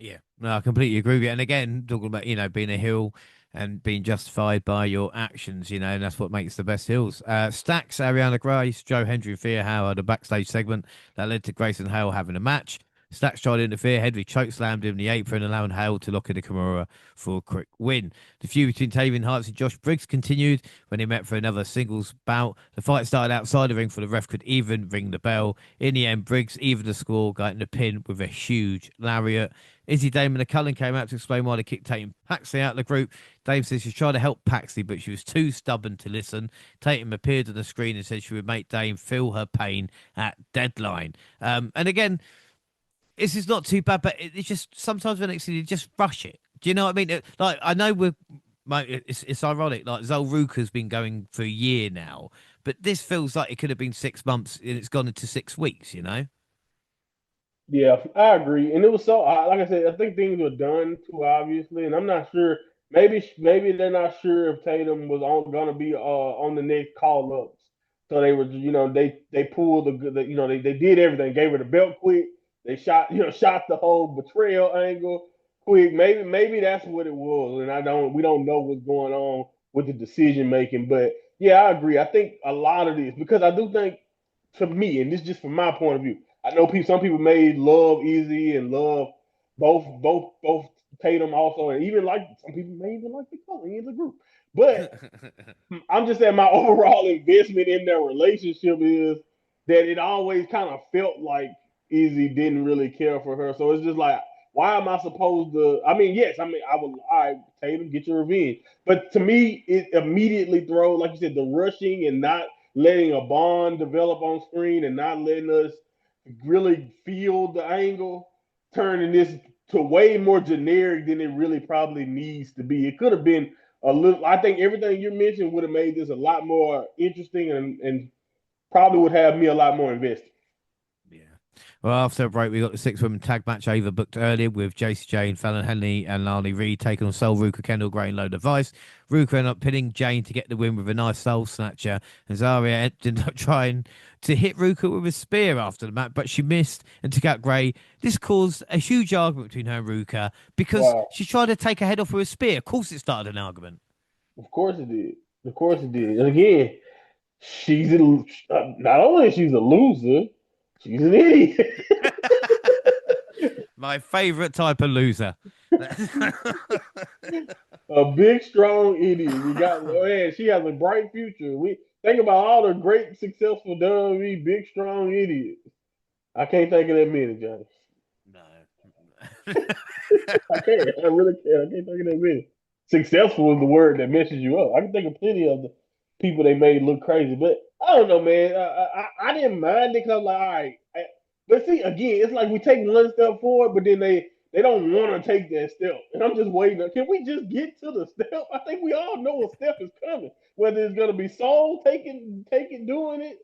yeah. No, I completely agree with you. And again, talking about being a heel. and being justified by your actions, and that's what makes the best heels. Stacks, Ariana Grace, Joe Hendry, and Thea Hale had a backstage segment that led to Grace and Hale having a match. Stacks tried to interfere. Hendry chokeslammed him in the apron, allowing Hale to lock in the Kimura for a quick win. The feud between Tavian Hearts and Josh Briggs continued when they met for another singles bout. The fight started outside the ring before the ref could even ring the bell. In the end, Briggs evened the score, getting the pin with a huge lariat. Izzy, Damon, and Cullen came out to explain why they kicked Tatum Paxley out of the group. Dave says she tried to help Paxley, but she was too stubborn to listen. Tatum appeared on the screen and said she would make Dame feel her pain at Deadline. And again, this is not too bad, but it's just sometimes when you just rush it. Do you know what I mean? Like, I know it's ironic. Like, Zolruka's been going for a year now, but this feels like it could have been 6 months and it's gone into 6 weeks, Yeah, I agree. And it was so like I said, I think things were done too obviously, and I'm not sure. Maybe they're not sure if Tatum was gonna be on the next call ups. So they were, they pulled they did everything, gave her the belt quick. They shot the whole betrayal angle quick. Maybe that's what it was, and we don't know what's going on with the decision making. But yeah, I agree. I think a lot of this, because I do think, to me, and this is just from my point of view, I know some people may love Izzy and love both Tatum also, and even like some people may even like the color in the group. But I'm just saying my overall investment in their relationship is that it always kind of felt like Izzy didn't really care for her. So it's just like, why am I supposed to? I mean, yes, I mean, I would, all right, Tatum, get your revenge. But to me, it immediately throws, like you said, the rushing and not letting a bond develop on screen and not letting us really feel the angle, turning this to way more generic than it really probably needs to be. It could have been a little. I think everything you mentioned would have made this a lot more interesting and probably would have me a lot more invested. Yeah. Well, after a break, we got the six-woman tag match Ava booked earlier with JC Jane, Fallon Henley, and Lali Reed taking on Soul, Ruka, Kendall, Gray, and Load Device. Ruka ended up pinning Jane to get the win with a nice soul snatcher, and Zaria ended up trying to hit Ruka with a spear after the match, but she missed and took out Gray. This caused a huge argument between her and Ruka because Wow. she tried to take her head off with a spear. Of course, it started an argument. Of course it did. Of course it did. And again, not only is she's a loser, she's an idiot. My favorite type of loser. A big, strong idiot. You got, man, she has a bright future. We think about all the great, successful WWE big, strong idiots. I can't think of that many, James. No. I can't. I really can't. I can't think of that many. Successful is the word that messes you up. I can think of plenty of the people they made look crazy, but I don't know, man. I didn't mind it because I'm like, all right. But see, again, it's like we take one step forward, but then they don't want to take that step, and I'm just waiting. Can we just get to the step? I think we all know a step is coming. Whether it's gonna be Soul doing it,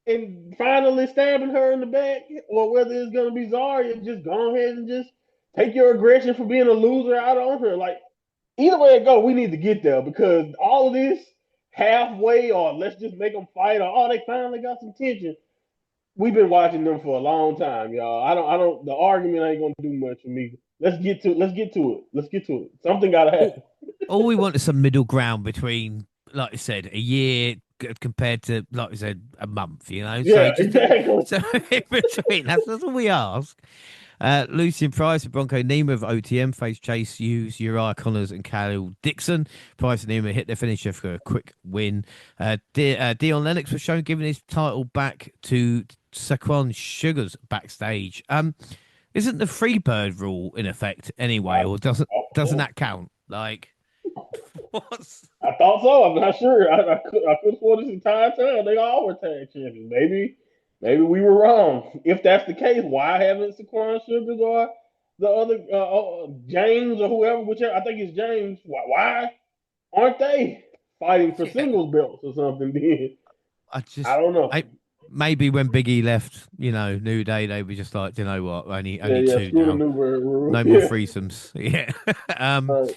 and finally stabbing her in the back, or whether it's gonna be Zarya just go ahead and just take your aggression for being a loser out on her. Like, either way it go, we need to get there because all of this halfway, or let's just make them fight, or oh, they finally got some tension. We've been watching them for a long time, y'all. I don't. The argument ain't gonna do much for me. Let's get to it. Let's get to it. Something gotta all, happen. all we want is some middle ground between, like I said, a year compared to, like I said, a month. So Yeah, just exactly. so in between. That's all we ask. Lucian Price and Bronco Nima of OTM faced Chase Hughes, Uriah Connors, and Khalil Dixon. Price and Nima hit their finisher for a quick win. Dion Lennox was shown giving his title back to Saquon Sugars backstage. Isn't the Freebird rule in effect anyway, I, or doesn't oh, that count? Like, what's I thought so. I'm not sure. I could have sworn this entire time they all were tag champions. Maybe we were wrong. If that's the case, why haven't Saquon Sugars or the other James or whoever, whichever I think it's James, why aren't they fighting for yeah? singles belts or something? Then I I just don't know. I maybe when Biggie left, New Day, they were just like, you know what, Yeah, only yeah. two Screw the now, new bird rule. no more Yeah. threesomes. Yeah. um, Right.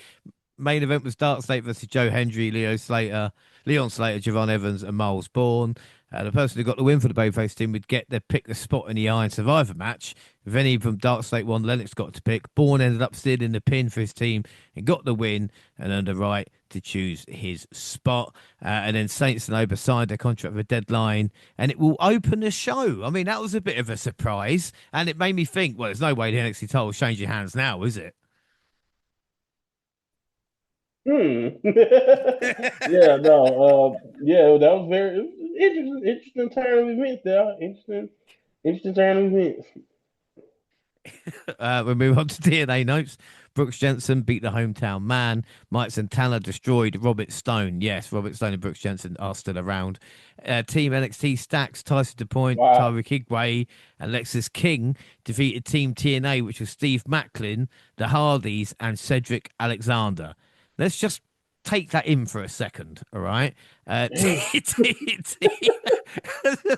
Main event was Dark State versus Joe Hendry, Leon Slater, Javon Evans, and Miles Bourne. The person who got the win for the Babyface team would get to pick the spot in the Iron Survivor match. If any from Dark State won, Lennox got to pick. Bourne ended up stealing the pin for his team and got the win and earned the right to choose his spot. And then Saints and Ober signed their contract for Deadline, and it will open the show. I mean, that was a bit of a surprise, and it made me think, well, there's no way the NXT title is changing hands now, is it? Yeah, no, yeah, that was very interesting turn of events there. Interesting turn of events. We move on to DNA notes. Brooks Jensen beat the hometown man. Mike Santana destroyed Robert Stone. Yes, Robert Stone and Brooks Jensen are still around. Team NXT Stacks, Tyson DePoint, Wow. Tyreek Igwe, and Lexus King defeated Team TNA, which was Steve Macklin, the Hardys, and Cedric Alexander. Let's just take that in for a second, all right? Damn, Let's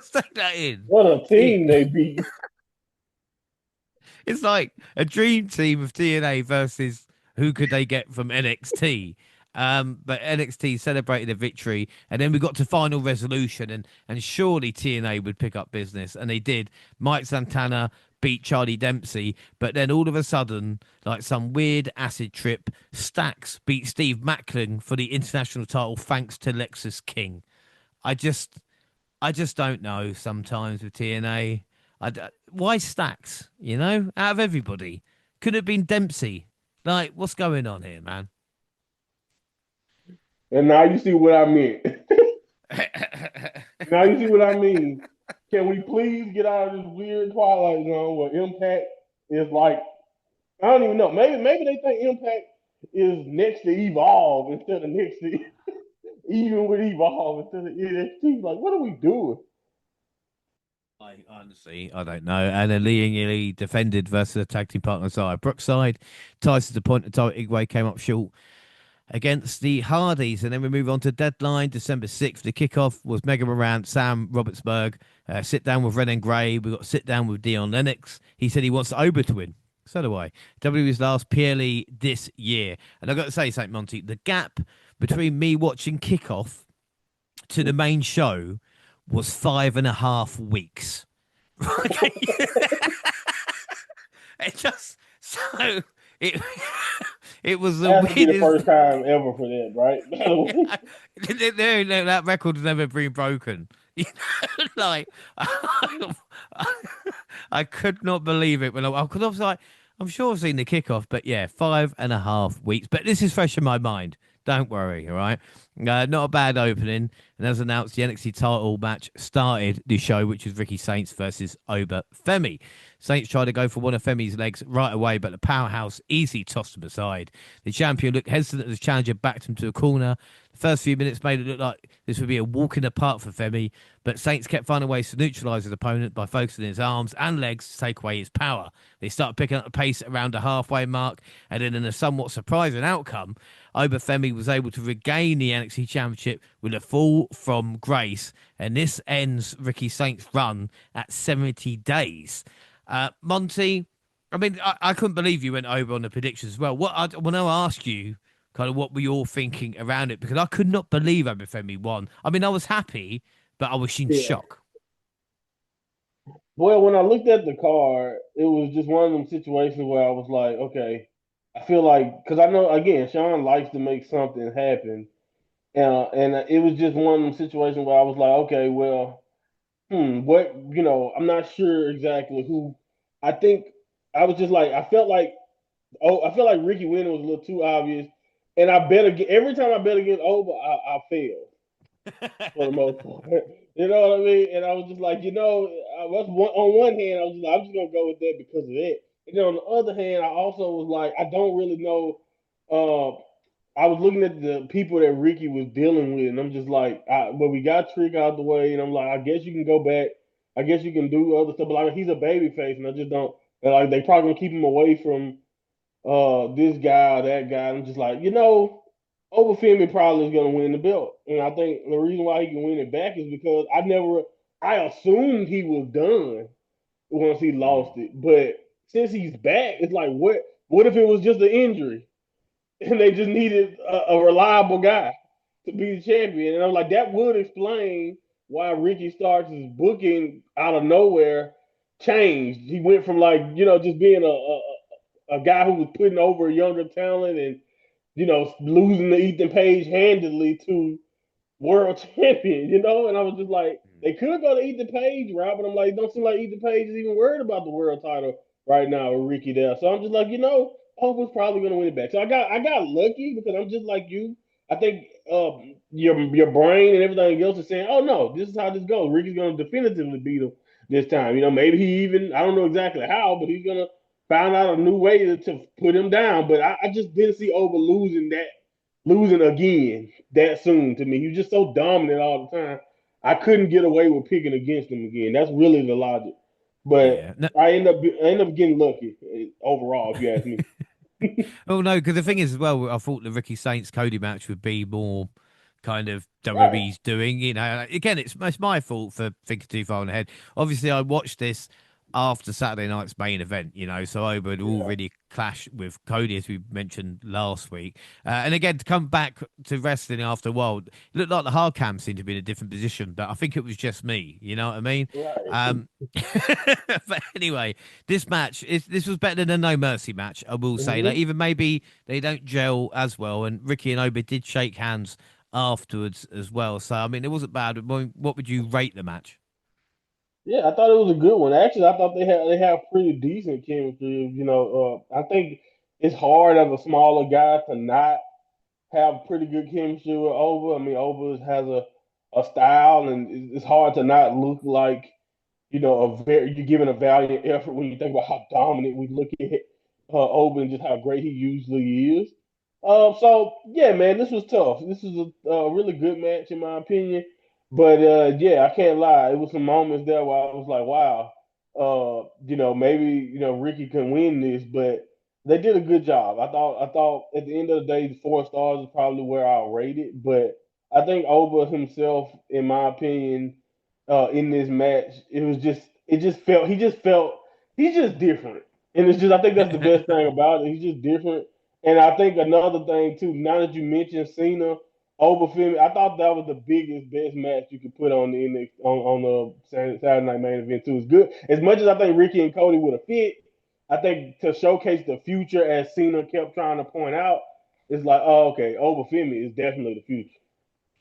take that in. what a team they beat. It's like a dream team of TNA versus who could they get from NXT. But NXT celebrated a victory, and then we got to final resolution, and surely TNA would pick up business, and they did. Mike Santana beat Charlie Dempsey, but then all of a sudden, like some weird acid trip, Stacks beat Steve Macklin for the international title thanks to Lexus King. I just I just don't know sometimes with TNA. Why Stacks? You know, out of everybody, could have been Dempsey. Like, what's going on here, man? And now you see what I meant. Now you see what I mean. Can we please get out of this weird twilight zone where Impact is like, I don't even know. Maybe they think Impact is next to Evolve instead of next to even with Evolve instead of NXT. Like, what are we doing? I honestly, I don't know. And then Lee and Lee defended versus the tag team partner Zaya Brookside. Tyson DePoint and Tyler Igwe came up short against the Hardys. And then we move on to Deadline, December 6th. The kickoff was Mega Morant, Sam Robertsberg. Sit down with Renan Gray. We got sit down with Dion Lennox. He said he wants Ober to win. So do I. WWE's last PLE this year. And I've got to say, St. Monty, the gap between me watching kickoff to the main show was 5.5 weeks. It just so it it was the Has to be the weirdest. first time ever for that, right? Yeah, that record has never been broken. You know, like I could not believe it when because I was like, I'm sure I've seen the kickoff, but yeah, 5.5 weeks. But this is fresh in my mind. Don't worry, all right. Not a bad opening, and as announced, the NXT title match started the show, which was Ricky Saints versus Oba Femi. Saints tried to go for one of Femi's legs right away, but the powerhouse easily tossed him aside. The champion looked hesitant as the challenger backed him to a corner. The first few minutes made it look like this would be a walk in the park for Femi, but Saints kept finding ways to neutralise his opponent by focusing his arms and legs to take away his power. They started picking up the pace around the halfway mark, and then in a somewhat surprising outcome, Obafemi was able to regain the NXT Championship with a fall from grace, and this ends Ricky Saints' run at 70 days. Monty, I mean, I couldn't believe you went over on the predictions as well. When I ask you, kind of what were you all thinking around it? Because I could not believe Obafemi won. I mean, I was happy, but I was in Yeah. shock. Well, when I looked at the card, it was just one of them situations where I was like, okay, I feel like because I know again, Sean likes to make something happen, and it was just one of them situations where I was like, okay, well, what I'm not sure exactly who. I think I was just like, I felt like Ricky winning was a little too obvious, and I bet again every time I bet against Oba, I failed for the most part. You know what I mean? And I was just like, I was on one hand, I was just like, I'm just gonna go with that because of that. And then on the other hand, I also was like, I don't really know. Uh, I was looking at the people that Ricky was dealing with, and I'm just like, but we got Trick out the way, and I'm like, I guess you can go back. I guess you can do other stuff, but like he's a baby face, and I just don't. And like they probably gonna keep him away from this guy or that guy. I'm just like, Overfemi probably is gonna win the belt. And I think the reason why he can win it back is because I assumed he was done once he lost it. But since he's back, it's like what if it was just an injury and they just needed a reliable guy to be the champion? And I'm like, that would explain why Ricky Starks' booking out of nowhere changed. He went from like just being a guy who was putting over younger talent and losing to Ethan Page handedly to world champion, And I was just like, they could go to Ethan Page route, but I'm like, don't seem like Ethan Page is even worried about the world title right now with Ricky there. So I'm just like, Hope was probably gonna win it back. So I got lucky because I'm just like you. I think your brain and everything else is saying, oh no, this is how this goes. Ricky's gonna definitively beat him this time. Maybe he even I don't know exactly how, but he's gonna find out a new way to put him down. But I just didn't see Over losing again that soon to me. He was just so dominant all the time. I couldn't get away with picking against him again. That's really the logic. But Yeah. No, I end up getting lucky overall, if you ask me. oh no, because the thing is as well, I thought the Ricky Saints Cody match would be more kind of Right. WWE's doing. Again, it's my fault for thinking too far ahead. Obviously, I watched this after Saturday night's main event, so Oba had Yeah. already clashed with Cody, as we mentioned last week. And again, to come back to wrestling after a while, it looked like the hard cam seemed to be in a different position, but I think it was just me. You know what I mean? Right. Um, but anyway, this was better than a No Mercy match, I will say. Like hmm even maybe they don't gel as well, and Ricky and Oba did shake hands afterwards as well. So I mean, it wasn't bad. What would you rate the match? Yeah, I thought it was a good one. Actually, I thought they have pretty decent chemistry. I think it's hard as a smaller guy to not have pretty good chemistry with Over. I mean, Over has a style, and it's hard to not look like you're giving a valiant effort when you think about how dominant we look at Oba and just how great he usually is. So yeah, man, this was tough. This is a really good match in my opinion. But yeah, I can't lie. It was some moments there where I was like, wow, maybe Ricky can win this, but they did a good job. I thought at the end of the day, the 4 stars is probably where I'll rate it. But I think Oba himself, in my opinion, in this match. It just felt he's just different, and it's just I think that's the best thing about it. He's just different, and I think another thing too. Now that you mentioned Cena over Finn, I thought that was the biggest, best match you could put on the on the Saturday Night Main Event too. It's good as much as I think Ricky and Cody would have fit. I think to showcase the future, as Cena kept trying to point out, it's like, oh, okay, over Femi is definitely the future.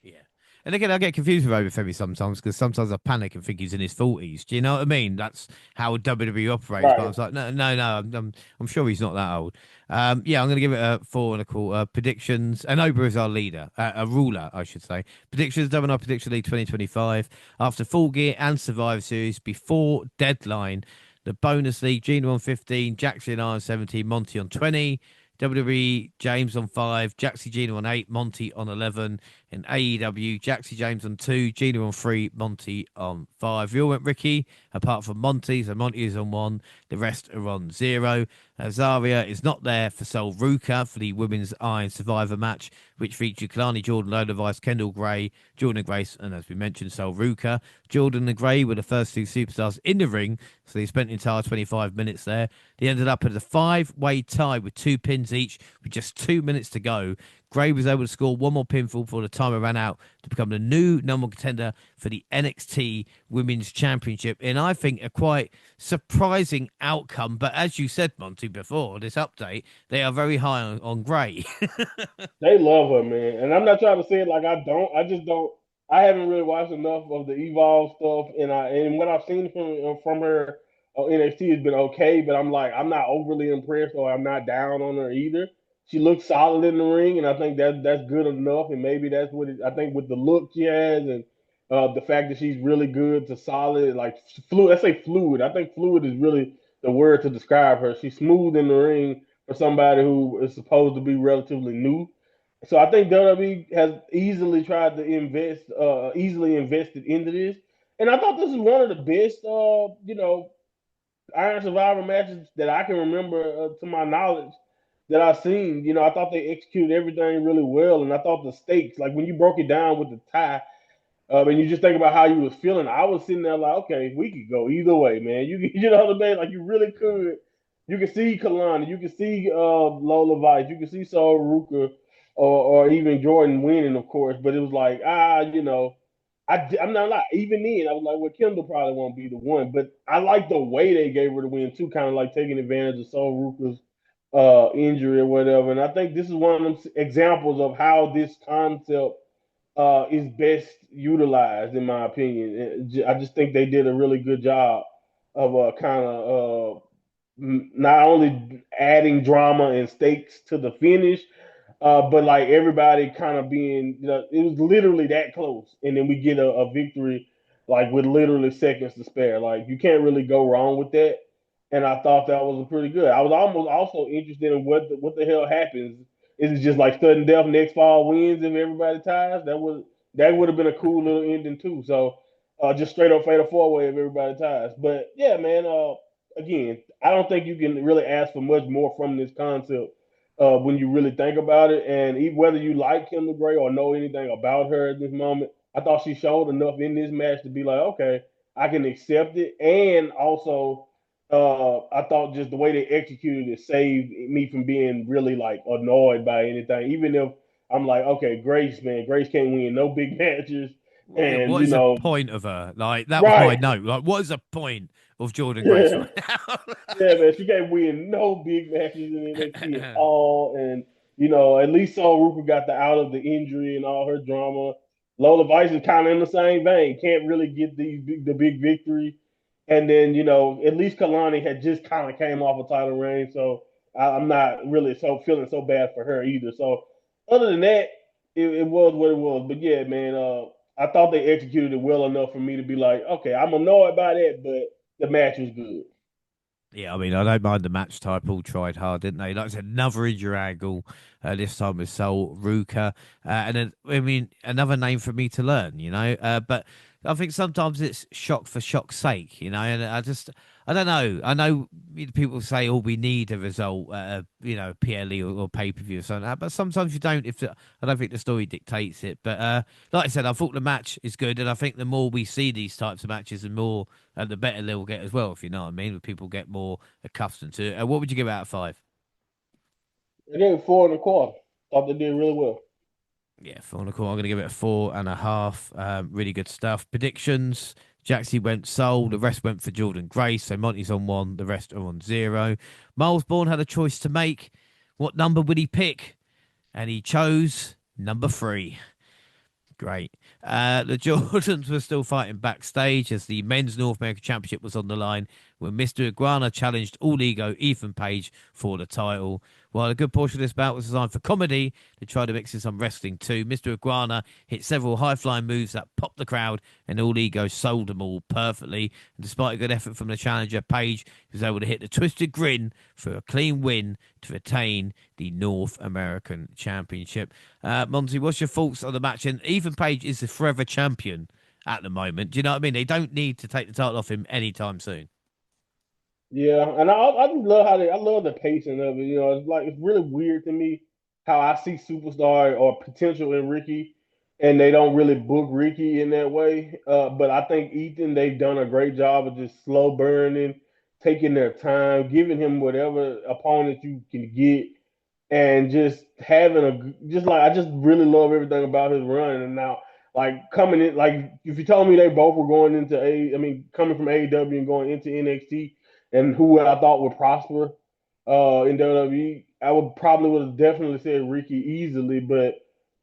Yeah. And again, I get confused with Overfemi sometimes because sometimes I panic and think he's in his 40s. Do you know what I mean? That's how WWE operates. But I Right. was like, no, no, no, I'm sure he's not that old. Yeah, I'm going to give it a 4 and a quarter. Predictions. And Oba is our leader, a ruler, I should say. Predictions, WNR Prediction League 2025. After Full Gear and Survivor Series, before Deadline, the bonus league, Gina on 15, Jackson on 17, Monty on 20. WWE James on 5, Jaxie Gina on 8, Monty on 11. In AEW, Jaxie James on 2, Gina on 3, Monty on 5. We all went Ricky, apart from Monty, so Monty is on 1, the rest are on 0. Azaria is not there for Sol Ruka for the Women's Iron Survivor match, which featured Kalani Jordan, Lola Vice, Kendall Gray, Jordan and Grace, and as we mentioned, Sol Ruka. Jordan and Gray were the first 2 superstars in the ring, so they spent the entire 25 minutes there. They ended up at a 5-way tie with 2 pins each, with just 2 minutes to go. Gray was able to score one more pinfall before the timer ran out to become the new number one contender for the NXT Women's Championship. And I think a quite surprising outcome. But as you said, Monty, before this update, they are very high on Gray. They love her, man. And I'm not trying to say it like I don't. I just don't. I haven't really watched enough of the Evolve stuff, and what I've seen from her NXT has been okay. But I'm not overly impressed, or I'm not down on her either. She looks solid in the ring, and I think that's good enough. And maybe that's what I think with the look she has, and the fact that she's really good to solid, like fluid. Let's say fluid. I think fluid is really the word to describe her. She's smooth in the ring for somebody who is supposed to be relatively new. So I think WWE has easily invested into this, and I thought this is one of the best, Iron Survivor matches that I can remember, to my knowledge, that I've seen. I thought they executed everything really well, and I thought the stakes, like when you broke it down with the tie, and you just think about how you was feeling. I was sitting there like, okay, we could go either way, man. You know what I mean? Like you really could. You can see Kalani, you can see Lola Vice, you can see Saul Ruka, or even Jordan winning, of course. But it was like, I'm not like even then I was like, well, Kendall probably won't be the one, but I like the way they gave her the win too, kind of like taking advantage of Sol Ruka's injury or whatever. And I think this is one of them examples of how this concept is best utilized, in my opinion. I just think they did a really good job of kind of not only adding drama and stakes to the finish, but like everybody kind of being, it was literally that close, and then we get a victory like with literally seconds to spare. Like you can't really go wrong with that. And I thought that was pretty good. I was almost also interested in what the hell happens. Is it just like sudden death, next fall wins if everybody ties? That would have been a cool little ending too. So just straight up fatal four way if everybody ties. But yeah, man. Again, I don't think you can really ask for much more from this concept when you really think about it. And even whether you like Kendall Gray or know anything about her at this moment, I thought she showed enough in this match to be like, okay, I can accept it. And also, I thought just the way they executed it saved me from being really like annoyed by anything. Even if I'm like, okay, Grace, man, Grace can't win no big matches, Yeah, and what is the point of her? Like that was my right, note. Like, what is the point of Jordan Grace yeah. right now? Yeah, man, she can't win no big matches in NXT at all. And, you know, at least Saul Rooker got the out of the injury and all her drama. Lola Vice is kind of in the same vein. Can't really get the big victory. And then, you know, at least Kalani had just kind of came off a title reign. So I'm not really so feeling so bad for her either. So other than that, it was what it was. But yeah, man, I thought they executed it well enough for me to be like, okay, I'm annoyed by that, but the match was good. Yeah, I mean, I don't mind the match type. All tried hard, didn't they? Like I said, another injury angle. This time with Sol Ruka, and then I mean another name for me to learn. But I think sometimes it's shock for shock's sake. And I don't know. I know people say, "Oh, we need a result, PLE or pay per view or something." But sometimes you don't. I don't think the story dictates it. But like I said, I thought the match is good, and I think the more we see these types of matches, the more the better they'll get as well. If you know what I mean, people get more accustomed to it. What would you give out of five? I gave it 4 1/4. Thought they did really well. Yeah, 4 1/4. I'm going to give it a 4.5. Really good stuff. Predictions. Jaxie went Soul. The rest went for Jordan Grace. So Monty's on one. The rest are on zero. Miles Bourne had a choice to make. What number would he pick? And he chose number 3. Great. The Jordans were still fighting backstage as the men's North American Championship was on the line when Mr. Iguana challenged All Ego Ethan Page for the title. While a good portion of this bout was designed for comedy, they tried to mix in some wrestling too. Mr. Iguana hit several high flying moves that popped the crowd, and All Ego sold them all perfectly. And despite a good effort from the challenger, Page was able to hit the twisted grin for a clean win to retain the North American Championship. Monty, what's your thoughts on the match? And Ethan Page is the forever champion at the moment. Do you know what I mean? They don't need to take the title off him anytime soon. Yeah, and I just love I love the pacing of it. You know, it's like it's really weird to me how I see superstar or potential in Ricky, and they don't really book Ricky in that way. But I think Ethan, they've done a great job of just slow burning, taking their time, giving him whatever opponent you can get, and just having just like I just really love everything about his run. And now, like coming in, like if you told me they both were going into coming from AEW and going into NXT, and who I thought would prosper in WWE, I would have definitely said Ricky easily. But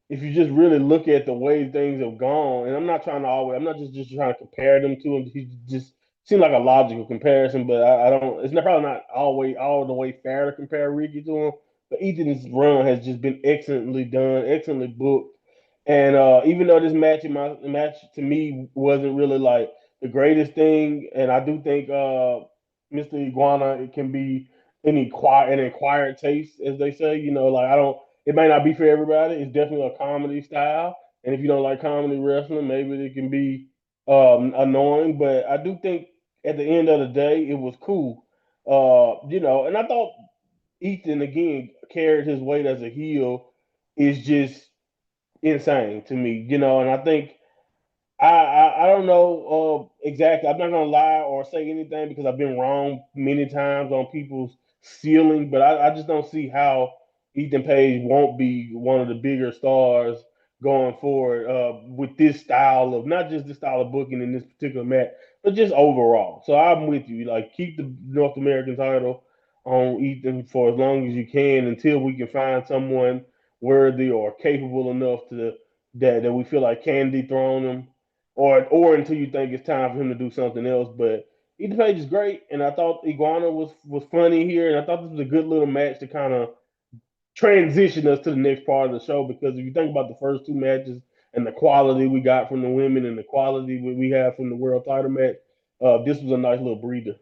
if you just really look at the way things have gone, and I'm not just trying to compare them to him. He just seemed like a logical comparison, but I don't. It's probably not always all the way fair to compare Ricky to him. But Ethan's run has just been excellently done, excellently booked. And even though this match to me wasn't really like the greatest thing, and I do think Mr. Iguana it can be an acquired taste, as they say. You know, like I don't. It may not be for everybody. It's definitely a comedy style, and if you don't like comedy wrestling, maybe it can be annoying. But I do think at the end of the day, it was cool. And I thought Ethan again carried his weight as a heel is just insane to me, and I think I don't know exactly. I'm not gonna lie or say anything because I've been wrong many times on people's ceiling, but I just don't see how Ethan Page won't be one of the bigger stars going forward with this style of not just the style of booking in this particular match, but just overall. So I'm with you. Like keep the North American title on Ethan for as long as you can until we can find someone worthy or capable enough to that we feel like can dethrone him, or until you think it's time for him to do something else. But Ethan Page is great, and I thought Iguana was funny here, and I thought this was a good little match to kind of transition us to the next part of the show because if you think about the first two matches and the quality we got from the women and the quality we have from the world title match, this was a nice little breather.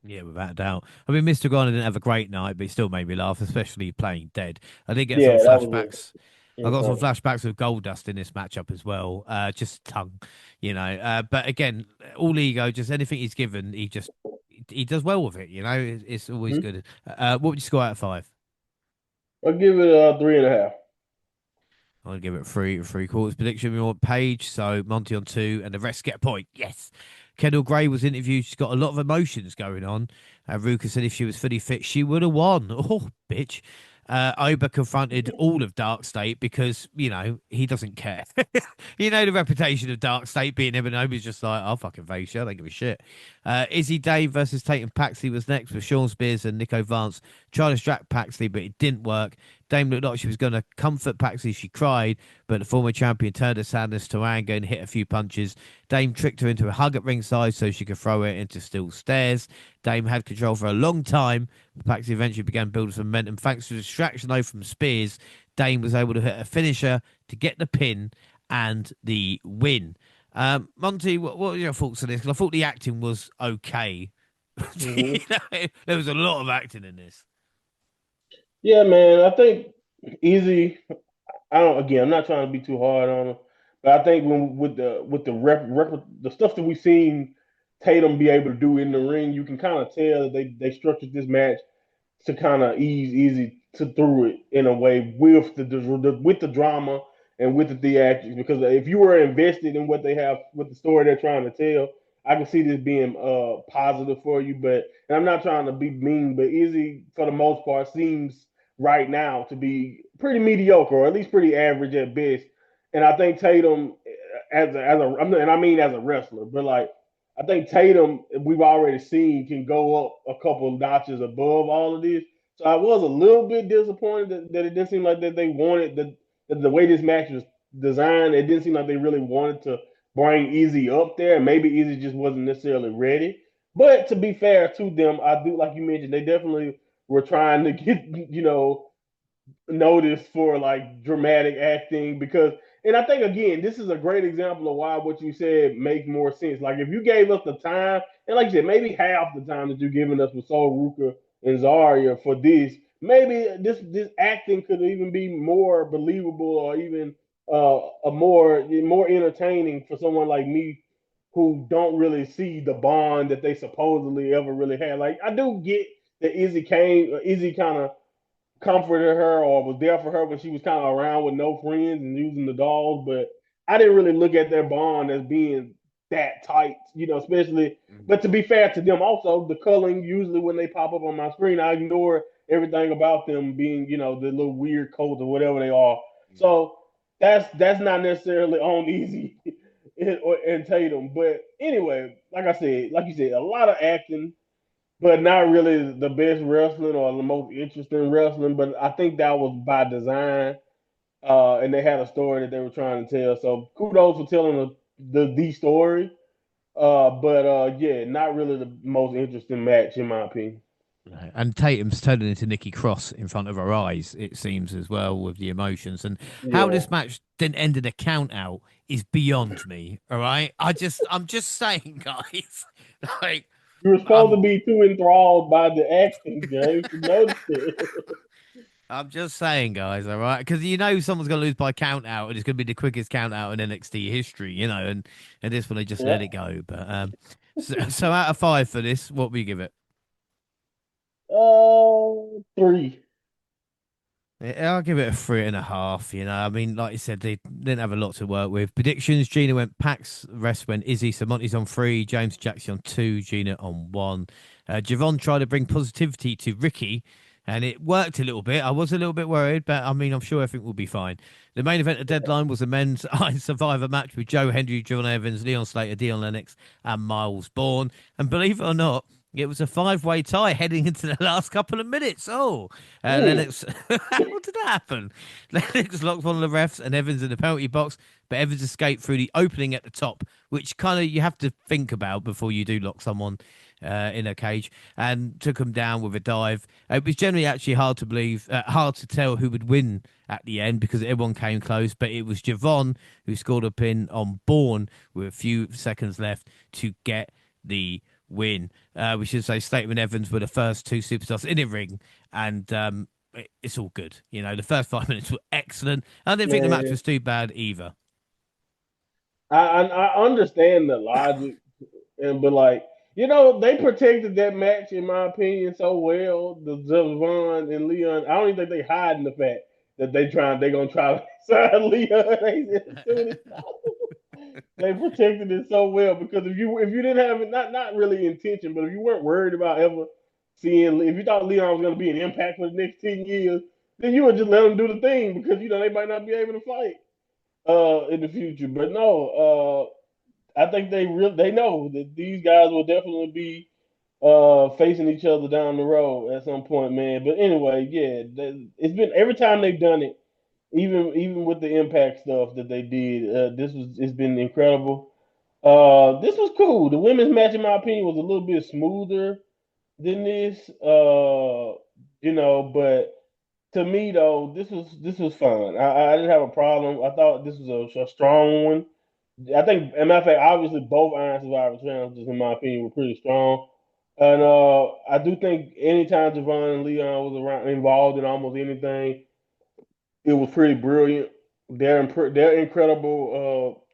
Yeah, without a doubt. I mean, Mr. Garner didn't have a great night, but he still made me laugh, especially playing dead. I did get some Yeah, that was flashbacks. I a got some funny. flashbacks with Goldust in this matchup as well. Just tongue, But again, all ego, just anything he's given, he does well with it. It's always Mm-hmm. good. What would you score out of five? I'll give it 3.5. I'll give it three quarters prediction. We want Paige, so Monty on two, and the rest get a point. Yes. Kendall Gray was interviewed. She's got a lot of emotions going on. Ruka said if she was fully fit, she would have won. Oh, bitch. Oba confronted all of Dark State because, he doesn't care. The reputation of Dark State being him and Oba's just like, I'll fucking face you. I don't give a shit. Izzy Dave versus Tatum Paxley was next with Sean Spears and Nico Vance trying to distract Paxley, but it didn't work. Dame looked like she was going to comfort Paxley. She cried, but the former champion turned her sadness to anger and hit a few punches. Dame tricked her into a hug at ringside so she could throw her into steel stairs. Dame had control for a long time. Paxley eventually began building some momentum. Thanks to the distraction though from Spears, Dame was able to hit a finisher to get the pin and the win. Monty, what were your thoughts on this? Because I thought the acting was okay. Mm-hmm. There was a lot of acting in this. Yeah, man, I think Easy. I don't. Again, I'm not trying to be too hard on him, but I think when with the the stuff that we've seen Tatum be able to do in the ring, you can kind of tell that they structured this match to kind of ease easy to through it in a way with with the drama and with the theatrics. Because if you were invested in what they have with the story they're trying to tell, I can see this being positive for you. But and I'm not trying to be mean, but Izzy for the most part seems right now to be pretty mediocre or at least pretty average at best. And I think Tatum and I mean as a wrestler, but like I think Tatum, we've already seen, can go up a couple of notches above all of this. So I was a little bit disappointed that it didn't seem like that they wanted the way this match was designed. It didn't seem like they really wanted to bring Easy up there. Maybe Easy just wasn't necessarily ready. But to be fair to them, I do like you mentioned, they definitely were trying to get noticed for like dramatic acting because and I think again this is a great example of why what you said makes more sense. Like if you gave us the time and like you said maybe half the time that you're giving us with Sol Ruka and Zarya for this, maybe this acting could even be more believable or even a more entertaining for someone like me who don't really see the bond that they supposedly ever really had. Like I do get that Izzy kind of comforted her or was there for her when she was kind of around with no friends and using the dolls. But I didn't really look at their bond as being that tight, especially. But to be fair to them, also, the culling, usually when they pop up on my screen, I ignore everything about them being, the little weird codes or whatever they are. So that's not necessarily on Easy and Tatum. But anyway, like I said, like you said, a lot of acting but not really the best wrestling or the most interesting wrestling. But I think that was by design, and they had a story that they were trying to tell. So kudos for telling the story. But yeah, not really the most interesting match in my opinion. Right. And Tatum's turning into Nikki Cross in front of her eyes, it seems, as well, with the emotions. And how Yeah, this match didn't end in a count out is beyond me. All right. I'm just saying, guys. like, you were supposed to I'm, be too enthralled by the acting, James, to notice it. I'm just saying, guys. All right. Because someone's going to lose by count out, and it's going to be the quickest count out in NXT history, and this one, they just let Yeah. it go. But, so out of five for this, what will you give it? 3. Yeah, I'll give it a 3.5. I mean, like you said, they didn't have a lot to work with. Predictions: Gina went Pax, rest went Izzy. So Monty's on three, James Jackson on two, Gina on one. Javon tried to bring positivity to Ricky and it worked a little bit. I was a little bit worried, but I mean, I'm sure everything will be fine. The main event of Deadline was a men's Iron Survivor match with Joe Hendry, John Evans, Leon Slater, Dion Lennox, and Miles Bourne. And believe it or not, it was a five-way tie heading into the last couple of minutes. Oh, Mm. Lennox, how did that happen? Lennox locked one of the refs and Evans in the penalty box, but Evans escaped through the opening at the top, which kind of you have to think about before you do lock someone in a cage, and took him down with a dive. It was generally actually hard to believe, hard to tell who would win at the end because everyone came close, but it was Javon who scored a pin on Bourne with a few seconds left to get the win. We should say Slater and Evans were the first two superstars in the ring, and it's all good. You know, the first 5 minutes were excellent. I didn't think the match Man, was too bad either. I understand the logic, and but like they protected that match in my opinion so well. The Javon and Leon, I don't even think they hiding the fact that they gonna try to sign Leon as soon as they protected it so well because if you didn't have it, not really intention, but if you weren't worried about ever seeing, if you thought Leon was going to be an impact for the next 10 years, then you would just let him do the thing because they might not be able to fight in the future. But no, I think they know that these guys will definitely be facing each other down the road at some point, man. But anyway, yeah, it's been every time they've done it, even with the impact stuff that they did, it's been incredible. This was cool. The women's match, in my opinion, was a little bit smoother than this. But to me though, this was fun. I didn't have a problem. I thought this was a strong one. I think, as a matter of fact, obviously both Iron Survivor challenges, in my opinion, were pretty strong. And I do think anytime Javon and Leon was around involved in almost anything, it was pretty brilliant. They're incredible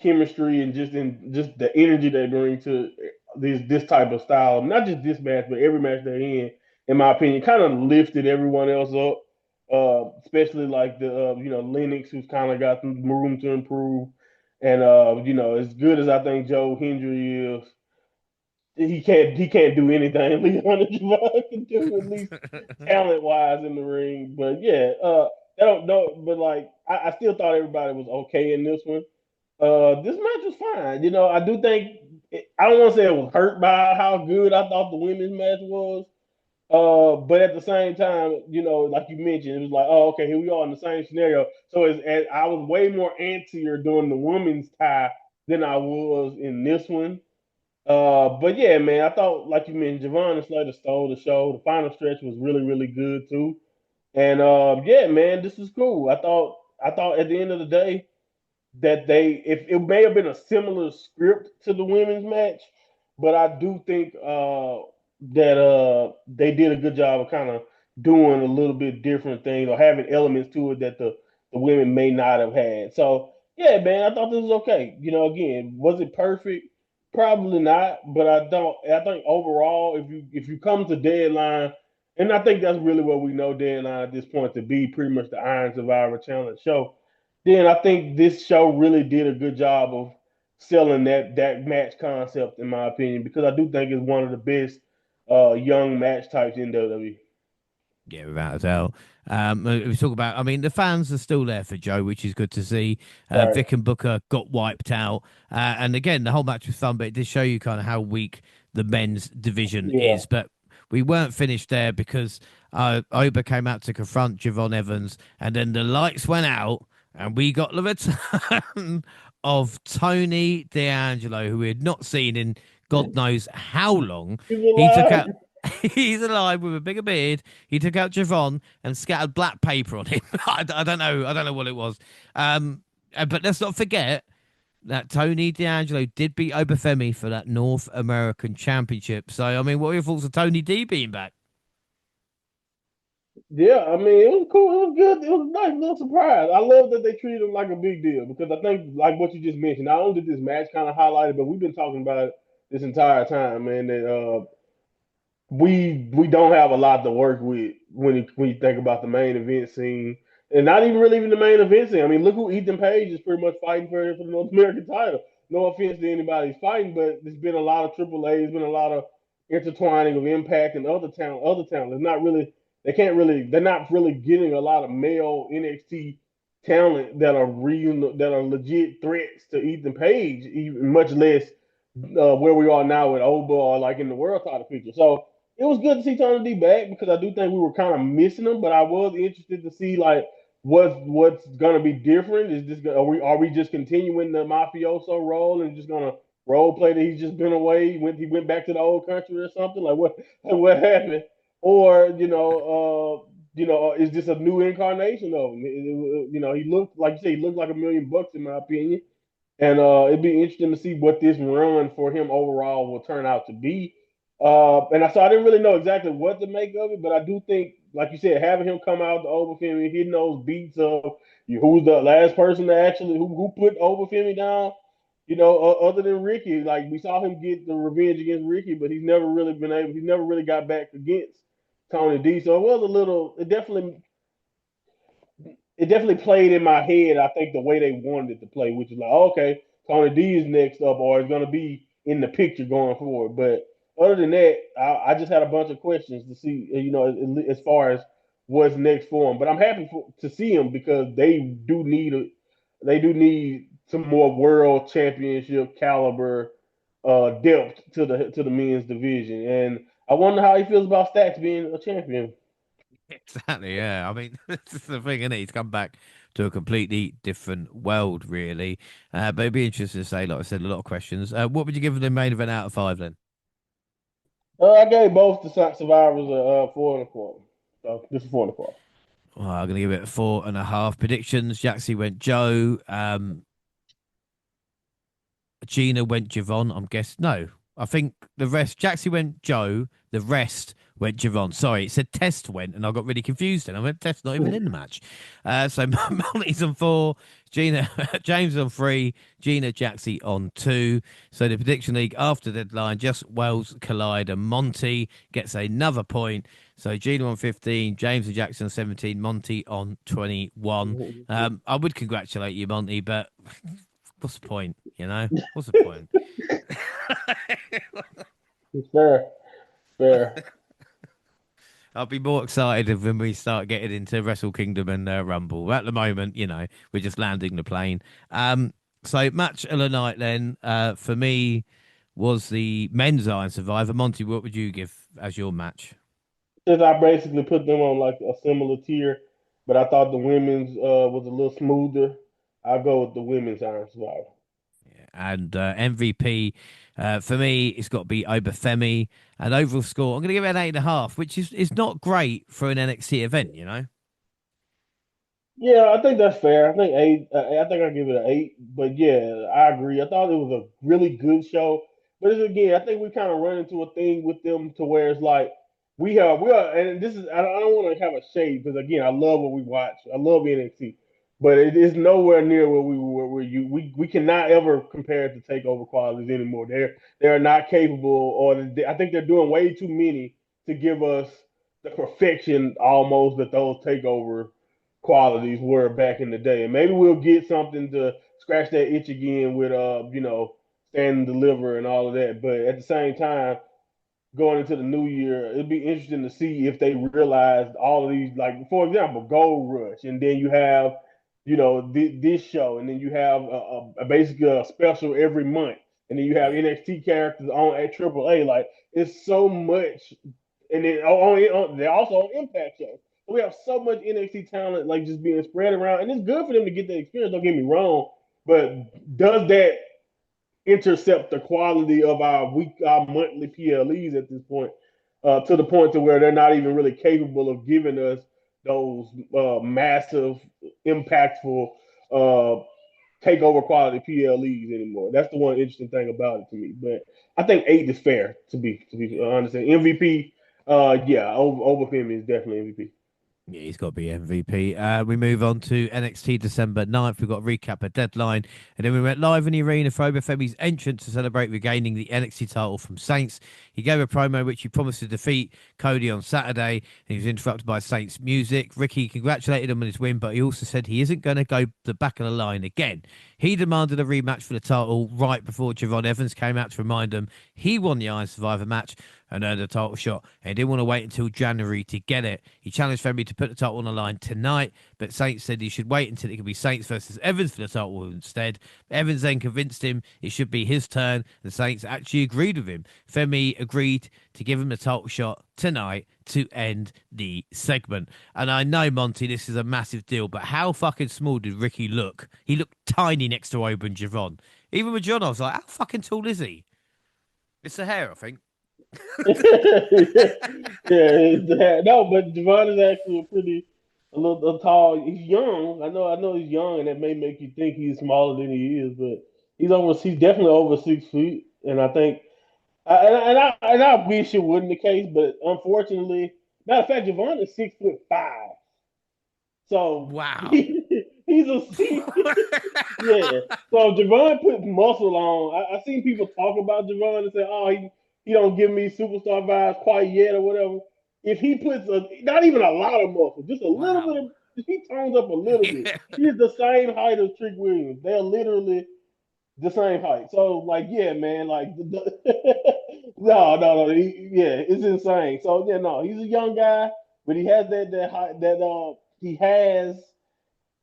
chemistry and just the energy they bring to this type of style. Not just this match, but every match they're in my opinion, kind of lifted everyone else up. Especially like the Lennox, who's kind of got some room to improve. And as good as I think Joe Hendry is, he can't do anything Leon and Javon can do, at least talent wise in the ring. But yeah, I don't know, but like I still thought everybody was okay in this one. This match was fine. I do think I don't want to say it was hurt by how good I thought the women's match was. But at the same time, like you mentioned, it was like, oh, okay, here we are in the same scenario. So I was way more antsier during the women's tie than I was in this one. But yeah, man, I thought, like you mentioned, Javon and Slater stole the show. The final stretch was really, really good too. And yeah, man, this is cool. I thought at the end of the day that if it may have been a similar script to the women's match, but I do think that they did a good job of kind of doing a little bit different things or having elements to it that the women may not have had. So yeah, man, I thought this was okay. Again, was it perfect? Probably not, but I think overall, if you come to Deadline, and I think that's really what we know Deadline at this point to be, pretty much the Iron Survivor Challenge show, then I think this show really did a good job of selling that match concept, in my opinion, because I do think it's one of the best young match types in WWE. Yeah, without a doubt. We talk about, I mean, the fans are still there for Joe, which is good to see. Right. Vic and Booker got wiped out. And again, the whole match was fun, but it did show you kind of how weak the men's division Yeah. is. But we weren't finished there because Oba came out to confront Javon Evans, and then the lights went out, and we got the return of Tony D'Angelo, who we had not seen in God knows how long. He's He took alive. out. He's alive with a bigger beard. He took out Javon and scattered black paper on him. I don't know. I don't know what it was. But let's not forget that Tony D'Angelo did beat Obafemi for that North American Championship. So, I mean, what are your thoughts of Tony D being back? Yeah, I mean, it was cool. It was good. It was a nice little surprise. I love that they treated him like a big deal because I think, like what you just mentioned, not only did this match kind of highlight it, but we've been talking about it this entire time, man. That we don't have a lot to work with when you think about the main event scene, and not even the main event scene. I mean, look who Ethan Page is pretty much fighting for the North American title. No offense to anybody he's fighting, but there's been a lot of Triple A. There's been a lot of intertwining of Impact and other talent. There's not really they're not really getting a lot of male NXT talent that are real, that are legit threats to Ethan Page, even much less where we are now with Oba or like in the world title picture. So it was good to see Tony D back because I do think we were kind of missing him, but I was interested to see like what's gonna be different. Is this are we just continuing the mafioso role and just gonna role play that he's just been away? He went back to the old country or something? Like what happened? Or is this a new incarnation of him? He looked like you say, he looked like $1 million in my opinion. And it'd be interesting to see what this run for him overall will turn out to be. I didn't really know exactly what to make of it, but I do think, like you said, having him come out to Overfemi, hitting those beats of who's the last person to actually who put Overfemi down. Other than Ricky, like we saw him get the revenge against Ricky, but he's never really been able. He never really got back against Tony D. So it was a little. It definitely played in my head. I think the way they wanted it to play, which is like, okay, Tony D is next up, or is going to be in the picture going forward. But other than that, I just had a bunch of questions to see, as far as what's next for him. But I'm happy to see him because they do need some more world championship caliber depth to the men's division, and I wonder how he feels about Stacks being a champion. Exactly. Yeah. I mean, this is the thing, isn't it? He's come back to a completely different world, really. But it'd be interesting to say, like I said, a lot of questions. What would you give the main event out of five then? I gave both the survivors a 4 and a quarter. So this is 4 and a quarter. Well, I'm going to give it a 4.5. Predictions. Jaxie went Joe. Gina went Javon. I'm guessing. No, I think the rest. Jaxie went Joe. The rest went Javon. Sorry, it said Test went, and I got really confused. And I went Test not even in the match. So Molly's on 4. Gina James on 3. Gina Jaxie on 2. So the prediction league after deadline, just Wells, Collide, and Monty gets another point. So Gina on 15, James and Jackson on 17, Monty on 21. I would congratulate you, Monty, but what's the point? What's the point? Fair, fair. I'll be more excited when we start getting into Wrestle Kingdom and Rumble. At the moment, we're just landing the plane. So match of the night then, for me, was the men's Iron Survivor. Monty, what would you give as your match? Since I basically put them on like a similar tier, but I thought the women's was a little smoother. I'll go with the women's Iron Survivor. And MVP for me, it's got to be Obafemi. And overall score, I'm going to give it an 8.5, which is not great for an NXT event. Yeah, I think that's fair. I think eight. I think I give it an 8. But yeah, I agree. I thought it was a really good show. But again, I think we kind of run into a thing with them to where it's like we are, and this is I don't want to have a shade because again, I love what we watch. I love NXT, but it is nowhere near where we were. Where we cannot ever compare it to takeover qualities anymore. They are not capable, I think they're doing way too many to give us the perfection almost that those takeover qualities were back in the day. And maybe we'll get something to scratch that itch again with stand and deliver and all of that. But at the same time, going into the new year, it'd be interesting to see if they realized all of these, like for example, Gold Rush, and then you have, this show, and then you have basically a special every month, and then you have NXT characters on at AAA. Like it's so much, and then they're also on Impact shows. So we have so much NXT talent like just being spread around, and it's good for them to get that experience. Don't get me wrong, but does that intercept the quality of our monthly PLEs at this point, to the point to where they're not even really capable of giving us those massive, impactful takeover quality PLEs anymore. That's the one interesting thing about it to me. But I think 8 is fair to be honest. And MVP, yeah, over him is definitely MVP. Yeah, he's got to be MVP. We move on to NXT December 9th. We've got a recap of Deadline. And then we went live in the arena for Obafemi's entrance to celebrate regaining the NXT title from Saints. He gave a promo which he promised to defeat Cody on Saturday. And he was interrupted by Saints music. Ricky congratulated him on his win, but he also said he isn't going to go the back of the line again. He demanded a rematch for the title right before Javon Evans came out to remind him he won the Iron Survivor match and earned a title shot. And he didn't want to wait until January to get it. He challenged Femi to put the title on the line tonight, but Saints said he should wait until it could be Saints versus Evans for the title instead. Evans then convinced him it should be his turn. The Saints actually agreed with him. Femi agreed to give him the title shot tonight to end the segment. And I know, Monty, this is a massive deal, but how fucking small did Ricky look? He looked tiny next to Open Javon. Even with John, I was like, how fucking tall is he? It's the hair, I think. No, but Devon is actually a little tall. He's young. I know he's young, and that may make you think he's smaller than he is, but he's definitely over 6 feet, and I think, and I wish it wasn't the case, but unfortunately, matter of fact, Javon is 6'5", so Wow. he's yeah. So Javon put muscle on. I seen people talk about Javon and say, "Oh, he don't give me superstar vibes quite yet, or whatever." If he puts not even a lot of muscle, just a little bit Wow. of, if he turns up a little bit, Yeah. he's the same height as Trick Williams. They're literally the same height. So like, yeah, man, like no, Wow. no, no, yeah, it's insane. So yeah, no, he's a young guy, but he has that height that he has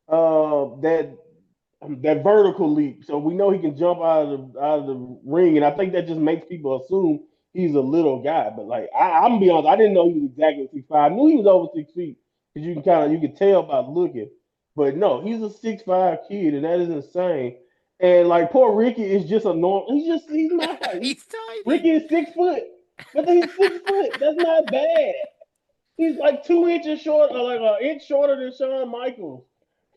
that that vertical leap. So we know he can jump out of the ring, and I think that just makes people assume he's a little guy. But like I'm gonna be honest, I didn't know he was exactly 6'5". I knew he was over 6 feet because you can tell by looking. But no, he's a 6'5" kid, and that is insane. And like poor Ricky is just a normal. He's my height. He's tiny. Ricky is 6 foot, but he's 6 foot. That's not bad. He's like 2 inches short, or like an inch shorter than Shawn Michaels.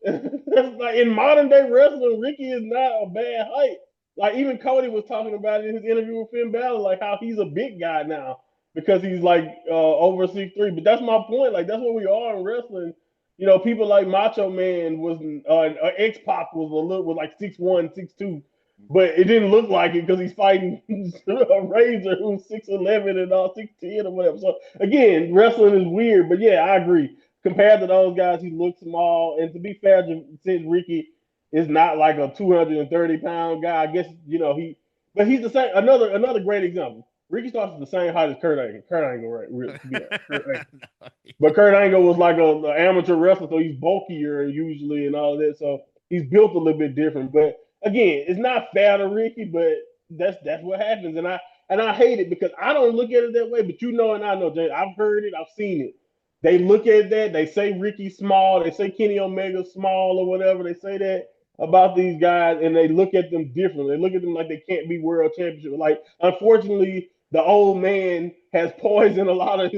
Like in modern day wrestling, Ricky is not a bad height. Like even Cody was talking about it in his interview with Finn Balor, like how he's a big guy now because he's like over 6'3". But that's my point. Like that's what we are in wrestling. You know, people like Macho Man was X Pac was like 6'1", 6'2", but it didn't look like it because he's fighting a Razor who's 6'11" and 6'10" or whatever. So again, wrestling is weird, but yeah, I agree compared to those guys, he looks small. And to be fair, since Ricky is not like a 230-pound guy, I guess but he's the same. Another great example. Ricky starts at the same height as Kurt Angle. Kurt Angle, right? To be honest, Kurt Angle. But Kurt Angle was like a amateur wrestler, so he's bulkier usually and all of that. So he's built a little bit different. But again, it's not fair to Ricky, but that's what happens. And I hate it because I don't look at it that way. But you know, and I know, Jay, I've heard it, I've seen it. They look at that, they say Ricky's small, they say Kenny Omega's small or whatever. They say that about these guys, and they look at them differently. They look at them like they can't be world championship. Like, unfortunately, the old man has poisoned a lot of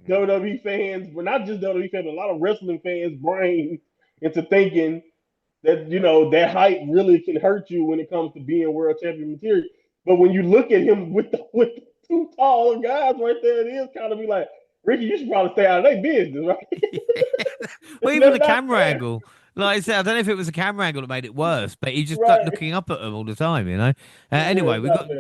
WWE fans, but not just WWE fans, but a lot of wrestling fans' brains into thinking that that height really can hurt you when it comes to being world champion material. But when you look at him with the two tall guys right there, it is kind of be like, Ricky, you should probably stay out of their business, right? Well, even That's the not camera fair, angle. Like I said, I don't know if it was a camera angle that made it worse, but he just like right? looking up at them all the time, you know. Yeah, Anyway, it's not fair.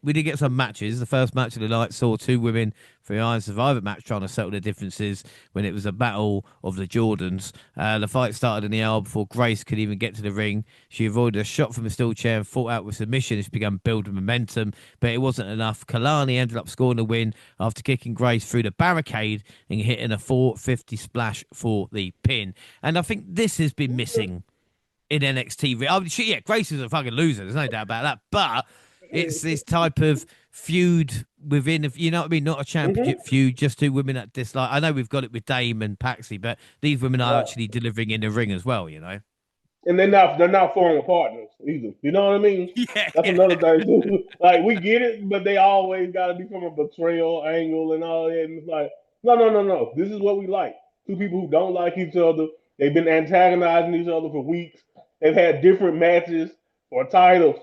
we did get some matches. The first match of the night saw two women for the Iron Survivor match trying to settle their differences when it was a battle of the Jordans. The fight started in the hour before Grace could even get to the ring. She avoided a shot from a steel chair and fought out with submission. She began building momentum, but it wasn't enough. Kalani ended up scoring the win after kicking Grace through the barricade and hitting a 450 splash for the pin. And I think this has been missing in NXT. I mean, yeah, Grace is a fucking loser. There's no doubt about that. But it's this type of feud within, you know what I mean? Not a championship Mm-hmm. feud, just two women that dislike. I know we've got it with Dame and Paxi, but these women are Right. actually delivering in the ring as well, you know? And they're not former partners either. You know what I mean? Yeah, That's yeah. another thing too. Like we get it, but they always got to be from a betrayal angle and all that. And it's like, no, no, no, no. This is what we like. Two people who don't like each other. They've been antagonizing each other for weeks. They've had different matches for titles.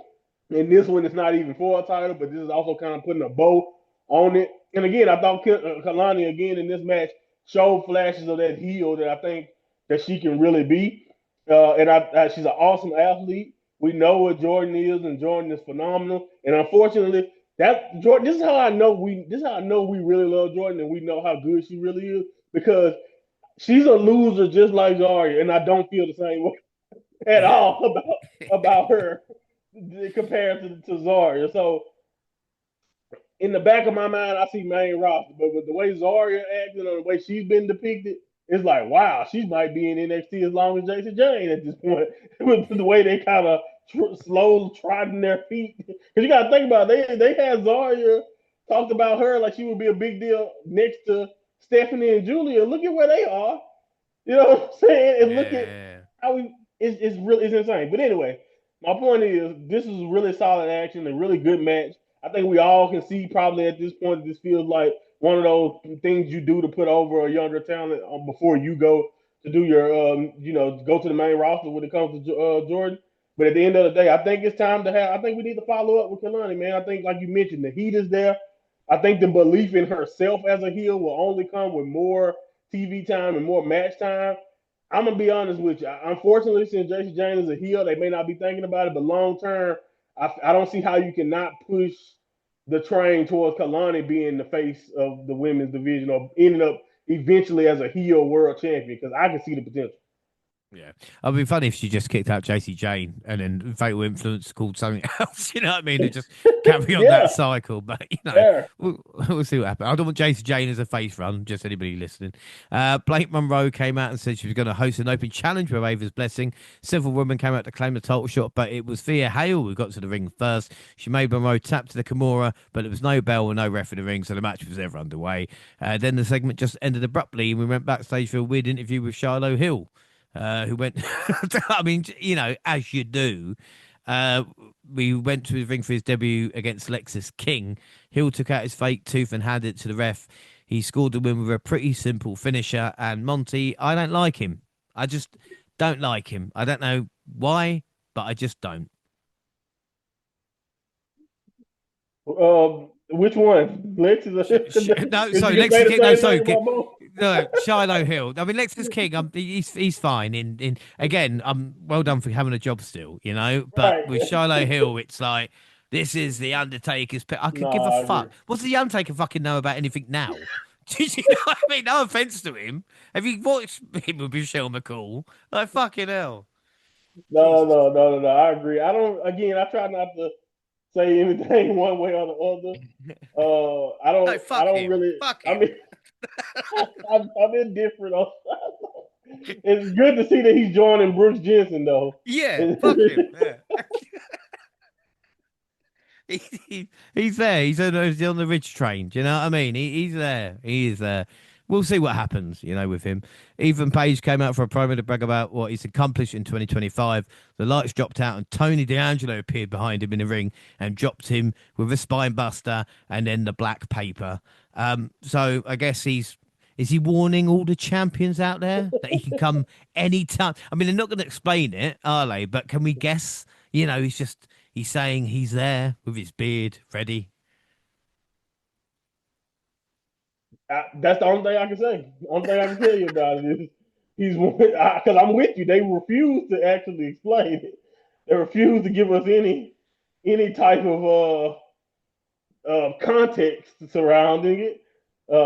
And this one is not even for a title, but this is also kind of putting a bow on it. And again, I thought Kalani again in this match showed flashes of that heel that I think that she can really be. And she's an awesome athlete. We know what Jordan is, and Jordan is phenomenal. And unfortunately, that Jordan. This is how I know we. This is how I know we really love Jordan, and we know how good she really is because she's a loser just like Zarya, and I don't feel the same way at Yeah. all about about her compared to Zarya. So in the back of my mind, I see main roster, but with the way Zarya acting or the way she's been depicted, it's like, wow, she might be in NXT as long as Jason Jane at this point. With the way they kind of slow trotting their feet, because you got to think about it, they had Zarya talked about her like she would be a big deal next to Stephanie and Julia. Look at where they are. You know what I'm saying? And look at Yeah. how it's really it's insane. But anyway, my point is this is really solid action, a really good match. I think we all can see probably at this point this feels like one of those things you do to put over a younger talent before you go to do your go to the main roster when it comes to Jordan. But at the end of the day, I think it's time to have. I think we need to follow up with Kalani, man. I think, like you mentioned, the heat is there. I think the belief in herself as a heel will only come with more TV time and more match time. I'm gonna be honest with you. Unfortunately, since Jason James is a heel, they may not be thinking about it. But long term, I don't see how you cannot push the train towards Kalani being the face of the women's division or ending up eventually as a heel world champion because I can see the potential. Yeah, it'd be funny if she just kicked out JC Jane and then Fatal Influence called something else. You know what I mean? And just carry on that Yeah, cycle. But yeah. we'll see what happens. I don't want JC Jane as a face run. Just anybody listening. Blake Monroe came out and said she was going to host an open challenge with Ava's blessing. Several women came out to claim the title shot, but it was Thea Hale who got to the ring first. She made Monroe tap to the Kimura, but there was no bell or no ref in the ring, so the match was ever underway. Then the segment just ended abruptly, and we went backstage for a weird interview with Shiloh Hill, who went, I mean, as you do. Uh, we went to the ring for his debut against Lexus King. Hill took out his fake tooth and handed it to the ref. He scored the win with a pretty simple finisher. And Monty, I don't like him. I just don't like him. I don't know why, but I just don't. Which one? Lex is a, No, is sorry, you can say Lexus the King. No, same sorry, thing about both. no, Shiloh Hill. I mean, Lexus King. He's fine. In again, well done for having a job still, But Right. with Shiloh Hill, it's like this is the Undertaker's. I could give a No, I fuck. agree. What's the Undertaker fucking know about anything now? Do you know what I mean? No offense to him. Have you watched him with Michelle McCool? Like fucking hell. No, Jesus. no, no, no, no. I agree. I don't. Again, I try not to say anything one way or the other. I No, don't. I fuck don't him. really. Fuck I him. mean, I'm indifferent on. It's good to see that he's joining Brooks Jensen though. Yeah, fuck him. Yeah. He's there. He's on the Ridge train. Do you know what I mean? He's there. He is there. We'll see what happens, with him. Ethan Page came out for a promo to brag about what he's accomplished in 2025. The lights dropped out and Tony D'Angelo appeared behind him in the ring and dropped him with a spine buster and then the black paper. So I guess is he warning all the champions out there that he can come anytime? I mean, they're not going to explain it, are they? But can we guess? He's saying he's there with his beard ready. That's the only thing I can say. The only thing I can tell you about it is he's because I'm with you. They refuse to actually explain it. They refuse to give us any type of context surrounding it.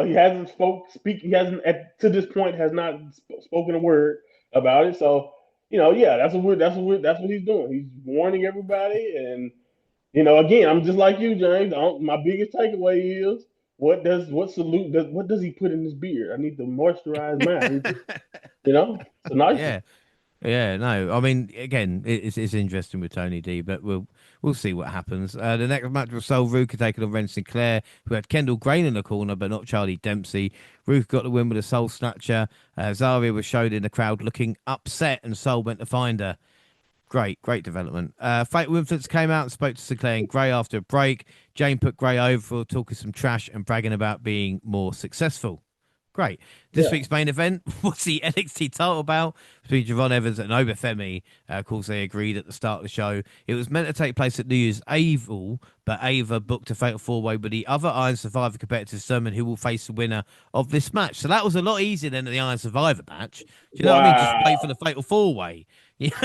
He hasn't speak. He hasn't to this point has not spoken a word about it. So yeah, that's what he's doing. He's warning everybody, and again, I'm just like you, James. My biggest takeaway is what does he put in his beard? I need to moisturize mine. It's a nice one. Yeah. Yeah, no. I mean, again, it's interesting with Tony D, but we'll see what happens. The next match was Sol Ruka taking on Ren Sinclair, who had Kendall Grain in the corner, but not Charlie Dempsey. Ruka got the win with a Soul Snatcher. Zarya was showed in the crowd looking upset, and Sol went to find her. Great development. Fatal Influence came out and spoke to Sinclair and Gray after a break. Jane put Gray over for talking some trash and bragging about being more successful. Great. This Yeah. week's main event was the NXT title bout between Javon Evans and Obafemi. Of course, they agreed at the start of the show. It was meant to take place at New Year's Eve, but Ava booked a fatal four-way with the other Iron Survivor competitors, determine who will face the winner of this match. So that was a lot easier than the Iron Survivor match. Do you know what I mean? Just wait for Wow. the fatal four-way.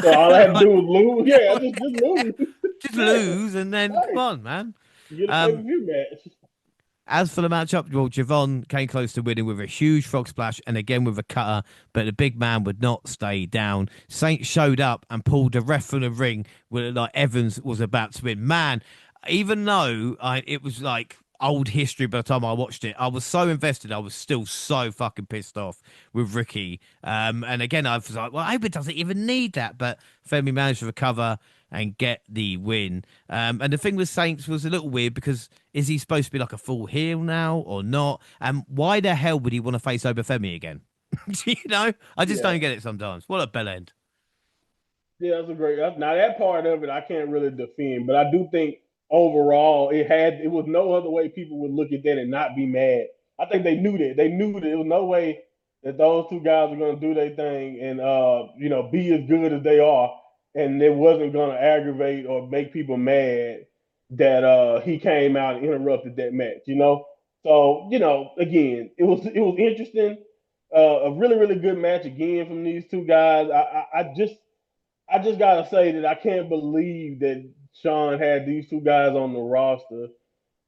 So all I had to Like, do was lose. Yeah, just lose. just Yeah. lose and then come Right. on, man. You get a pay per Um, view match. As for the matchup, well, Javon came close to winning with a huge frog splash and again with a cutter, but the big man would not stay down. Saint showed up and pulled the ref from the ring where like Evans was about to win. Man, even though it was like old history by the time I watched it, I was so invested. I was still so fucking pissed off with Ricky. And again, I was like, well, Oba doesn't even need that, but Femi managed to recover and get the win. And the thing with Saints was a little weird because is he supposed to be like a full heel now or not? And why the hell would he want to face Femi again? I just Yeah. don't get it sometimes. What a bell end. Yeah, that's a great. Now that part of it, I can't really defend, but I do think overall it was no other way people would look at that and not be mad. I think they knew that. They knew that there was no way that those two guys were going to do their thing and be as good as they are, and it wasn't going to aggravate or make people mad that he came out and interrupted that match. So again, it was interesting. A really really good match again from these two guys. I just gotta say that I can't believe that Sean had these two guys on the roster.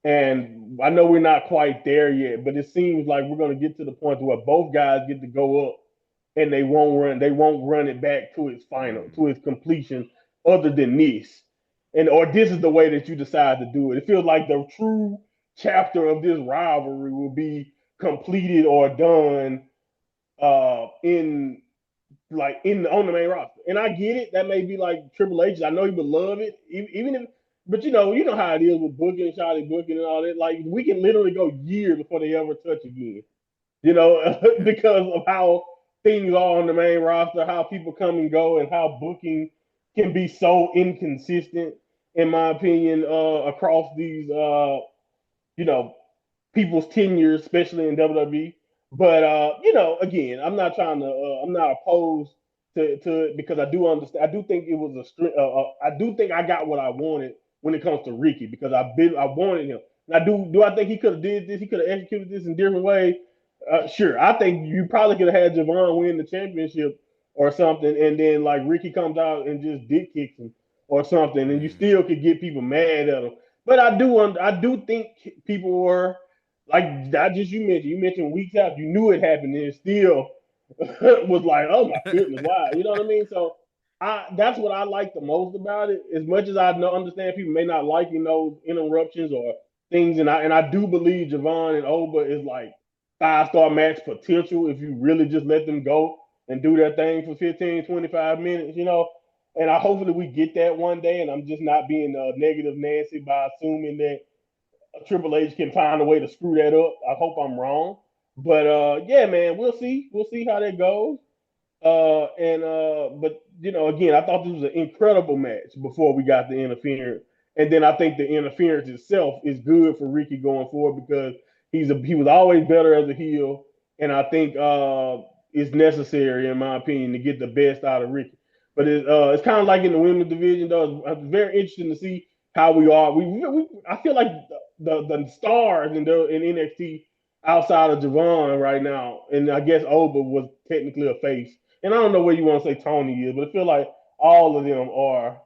And I know we're not quite there yet, but it seems like we're gonna get to the point where both guys get to go up and they won't run it back to its final, to its completion, other than this. Or this is the way that you decide to do it. It feels like the true chapter of this rivalry will be completed or done in on the main roster. And I get it. That may be like Triple H. I know he would love it, even if. But you know how it is with booking, shoddy booking, and all that. Like we can literally go years before they ever touch again. Because of how things are on the main roster, how people come and go, and how booking can be so inconsistent, in my opinion, across these you know, people's tenure, especially in WWE. But again, I'm not opposed to it because I do understand. I do think it was I do think I got what I wanted when it comes to Ricky because I wanted him. Now, do I think he could have did this? He could have executed this in different ways. Sure, I think you probably could have had Javon win the championship or something, and then like Ricky comes out and just dick kicks him or something, and you Mm. still could get people mad at him. But I do think people were like that. Just you mentioned weeks out, you knew it happened, and it still was like, oh my goodness, wow, you know what I mean? So that's what I like the most about it. As much as I know, understand people may not like those interruptions or things, and I do believe Javon and Oba is like 5-star match potential if you really just let them go and do their thing for 15, 25 minutes. And I hopefully we get that one day. And I'm just not being negative Nancy by assuming that Triple H can find a way to screw that up. I hope I'm wrong. But yeah, man, we'll see. We'll see how that goes. But again, I thought this was an incredible match before we got the interference, and then I think the interference itself is good for Ricky going forward because he was always better as a heel, and I think it's necessary in my opinion to get the best out of Ricky. But it's kind of like in the women's division though. It's very interesting to see how we are. I feel like the stars in NXT outside of Javon right now, and I guess Oba was technically a face, and I don't know where you want to say Tony is, but I feel like all of them are,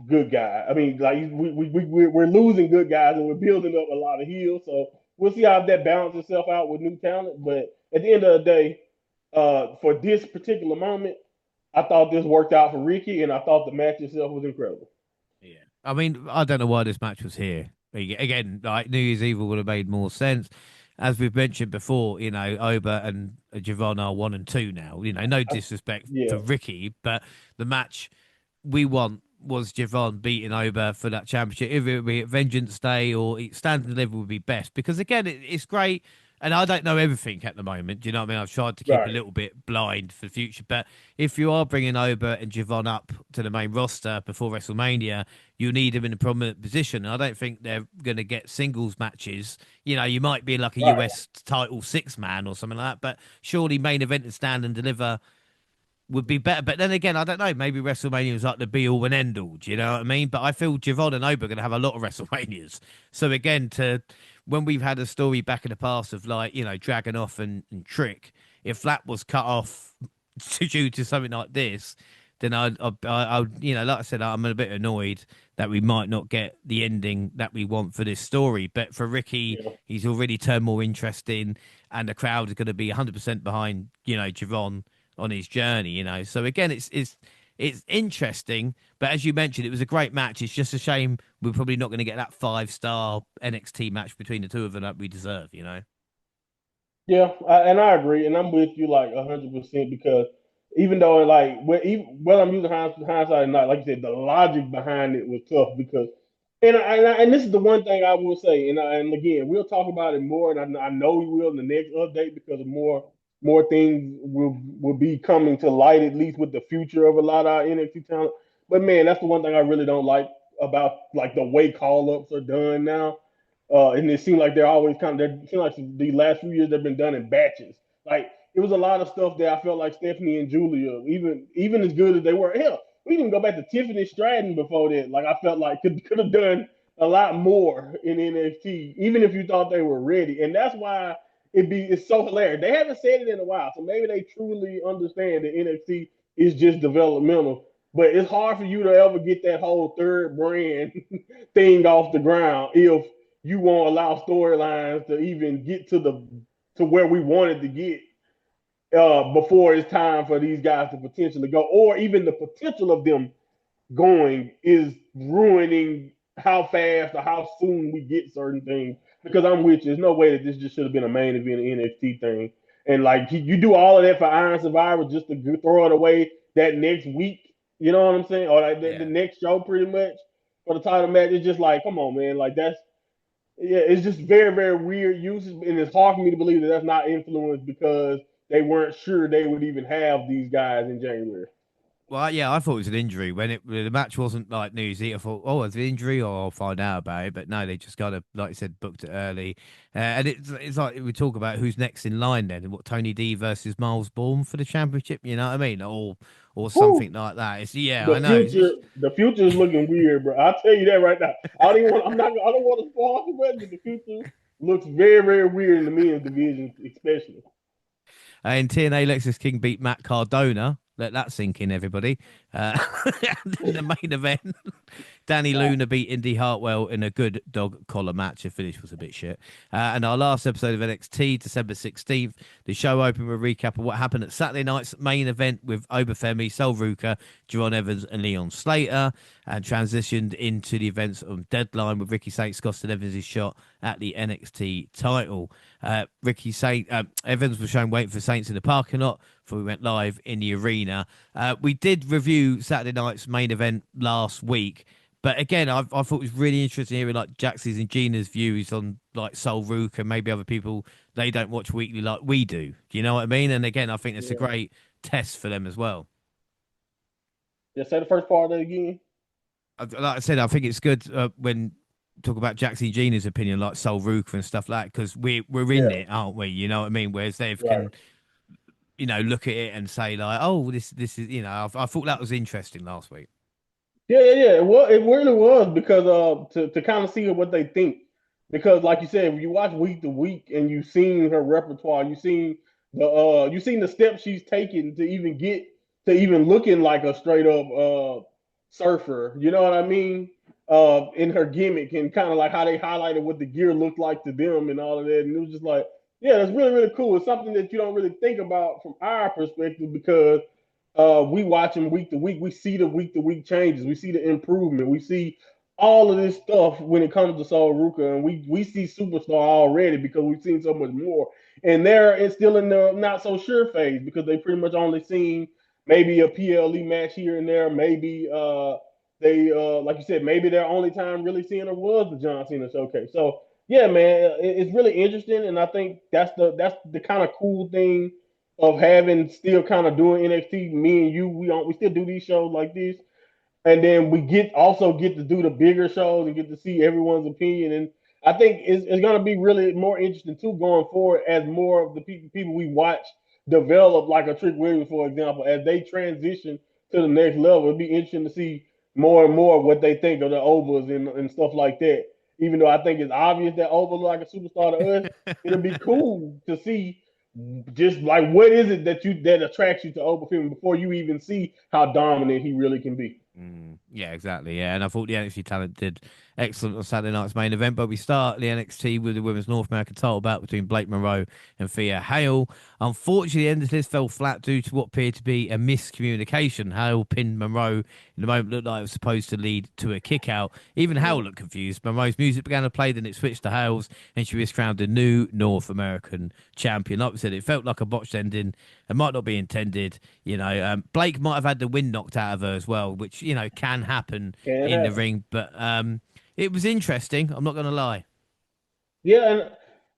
good guys. I mean, like we're losing good guys and we're building up a lot of heels. So we'll see how that balances itself out with new talent. But at the end of the day, for this particular moment, I thought this worked out for Ricky, and I thought the match itself was incredible. Yeah. I mean, I don't know why this match was here. Again, like New Year's Eve would have made more sense. As we've mentioned before, Oba and Javon are 1 and 2 now. No disrespect Yeah, for Ricky, but the match we want was Javon beating Oba for that championship. If it be at Vengeance Day or Stand and Deliver would be best because again, it's great. And I don't know everything at the moment. Do you know what I mean? I've tried to keep a right. little bit blind for the future. But if you are bringing Oba and Javon up to the main roster before WrestleMania, you need them in a prominent position. And I don't think they're going to get singles matches. You might be like a Right. US title 6-man or something like that. But surely main event and Stand and Deliver would be better. But then again, I don't know. Maybe WrestleMania was like the be all and end all. Do you know what I mean? But I feel Javon and Oba are going to have a lot of WrestleManias. So again, when we've had a story back in the past of like, Dragon Off and Trick, if that was cut off due to something like this, then like I said, I'm a bit annoyed that we might not get the ending that we want for this story. But for Ricky, Yeah. he's already turned more interesting, and the crowd is going to be 100% behind, Javon on his journey. So again, it's interesting. But as you mentioned, it was a great match. It's just a shame we're probably not going to get that 5-star NXT match between the two of them that we deserve. Yeah, and I agree, and I'm with you like 100% because even though like whether I'm using hindsight or not, like you said, the logic behind it was tough because, and this is the one thing I will say, and again we'll talk about it more, and I know we will in the next update because of more things will be coming to light at least with the future of a lot of our NXT talent. But man, that's the one thing I really don't like about like the way call ups are done now. And it seemed like they're always kind of, it seemed like the last few years they've been done in batches. Like it was a lot of stuff that I felt like Stephanie and Julia, even as good as they were, hell, we didn't go back to Tiffany Stratton before that. Like I felt like could have done a lot more in NXT, even if you thought they were ready. And that's why it's so hilarious. They haven't said it in a while, so maybe they truly understand that NXT is just developmental. But it's hard for you to ever get that whole third brand thing off the ground if you won't allow storylines to even get to where we wanted to get before it's time for these guys to potentially go, or even the potential of them going is ruining how fast or how soon we get certain things. Because I'm with you, there's no way that this just should have been a main event NXT thing. And like you do all of that for Iron Survivor just to throw it away that next week. You know what I'm saying? Or like the Yeah. next show, pretty much for the title match. It's just like, come on, man. Like that's yeah, it's just very, very weird uses, and it's hard for me to believe that that's not influenced because they weren't sure they would even have these guys in January. Well, yeah, I thought it was an injury when the match wasn't like news. I thought, oh, it's an injury, or I'll find out about it. But no, they just kind of, like you said, booked it early. And it's like we talk about who's next in line then, and what Tony D versus Miles Bourne for the championship. You know what I mean? Or something Whew. like that. It's yeah, The I know. future, the future is looking weird, bro. I'll tell you that right now. I don't even want. I'm not. I don't want to spoil the rest, but the future looks very, very weird in the men's division, especially. And TNA Lexus King beat Matt Cardona. Let that sink in, everybody. And then the main event, Danny Wow. Luna beat Indy Hartwell in a good dog collar match. The finish was a bit shit. And our last episode of NXT, December 16th, the show opened with a recap of what happened at Saturday night's main event with Obafemi, Sol Ruka, Jerron Evans, and Leon Slater, and transitioned into the events of Deadline with Ricky Saints costing Evans' shot at the NXT title. Evans was shown waiting for Saints in the parking lot before we went live in the arena. We did review Saturday night's main event last week. But again, I thought it was really interesting hearing like Jaxie's and Gina's views on like Sol Rook and maybe other people they don't watch weekly like we do. Do you know what I mean? And again, I think it's a Yeah. great test for them as well. Just say the first part of it again. Like I said, I think it's good when talk about Jaxie and Gina's opinion, like Sol Rook and stuff like that, because we're in Yeah. it, aren't we? You know what I mean? Whereas they Right. can look at it and say like, oh, this is I thought that was interesting last week. Yeah, yeah, yeah. Well, it really was because to kind of see what they think. Because like you said, when you watch week to week and you've seen her repertoire, you've seen the steps she's taken to even get to even looking like a straight up surfer. You know what I mean? In her gimmick and kind of like how they highlighted what the gear looked like to them and all of that. And it was just like, yeah, that's really, really cool. It's something that you don't really think about from our perspective because we watch them week to week. We see the week to week changes. We see the improvement. We see all of this stuff when it comes to Sol Ruka, and we see superstar already because we've seen so much more. And it's still in the not so sure phase because they pretty much only seen maybe a PLE match here and there. Maybe they like you said, maybe their only time really seeing her was the John Cena showcase. So yeah, man, it's really interesting, and I think that's the kind of cool thing of having still kind of doing NXT. Me and you, we still do these shows like this, and then we get to do the bigger shows and get to see everyone's opinion. And I think it's going to be really more interesting too going forward as more of the people we watch develop, like a Trick Williams, for example, as they transition to the next level. It'll be interesting to see more and more what they think of the overs and stuff like that. Even though I think it's obvious that Over like a superstar to us, it'll be cool to see just like what is it that attracts you to Oberfin before you even see how dominant he really can be? Yeah, exactly. Yeah, and I thought the NXT talent did excellent on Saturday night's main event. But we start the NXT with the women's North American title bout between Blake Monroe and Thea Hale. Unfortunately, the end of this fell flat due to what appeared to be a miscommunication. Hale pinned Monroe in the moment looked like it was supposed to lead to a kick out. Even Hale looked confused. Monroe's music began to play, then it switched to Hale's, and she was crowned the new North American champion. Like we said, it felt like a botched ending. It might not be intended. Blake might have had the wind knocked out of her as well, which can happen Can in the happen. ring. But it was interesting. I'm not going to lie. Yeah,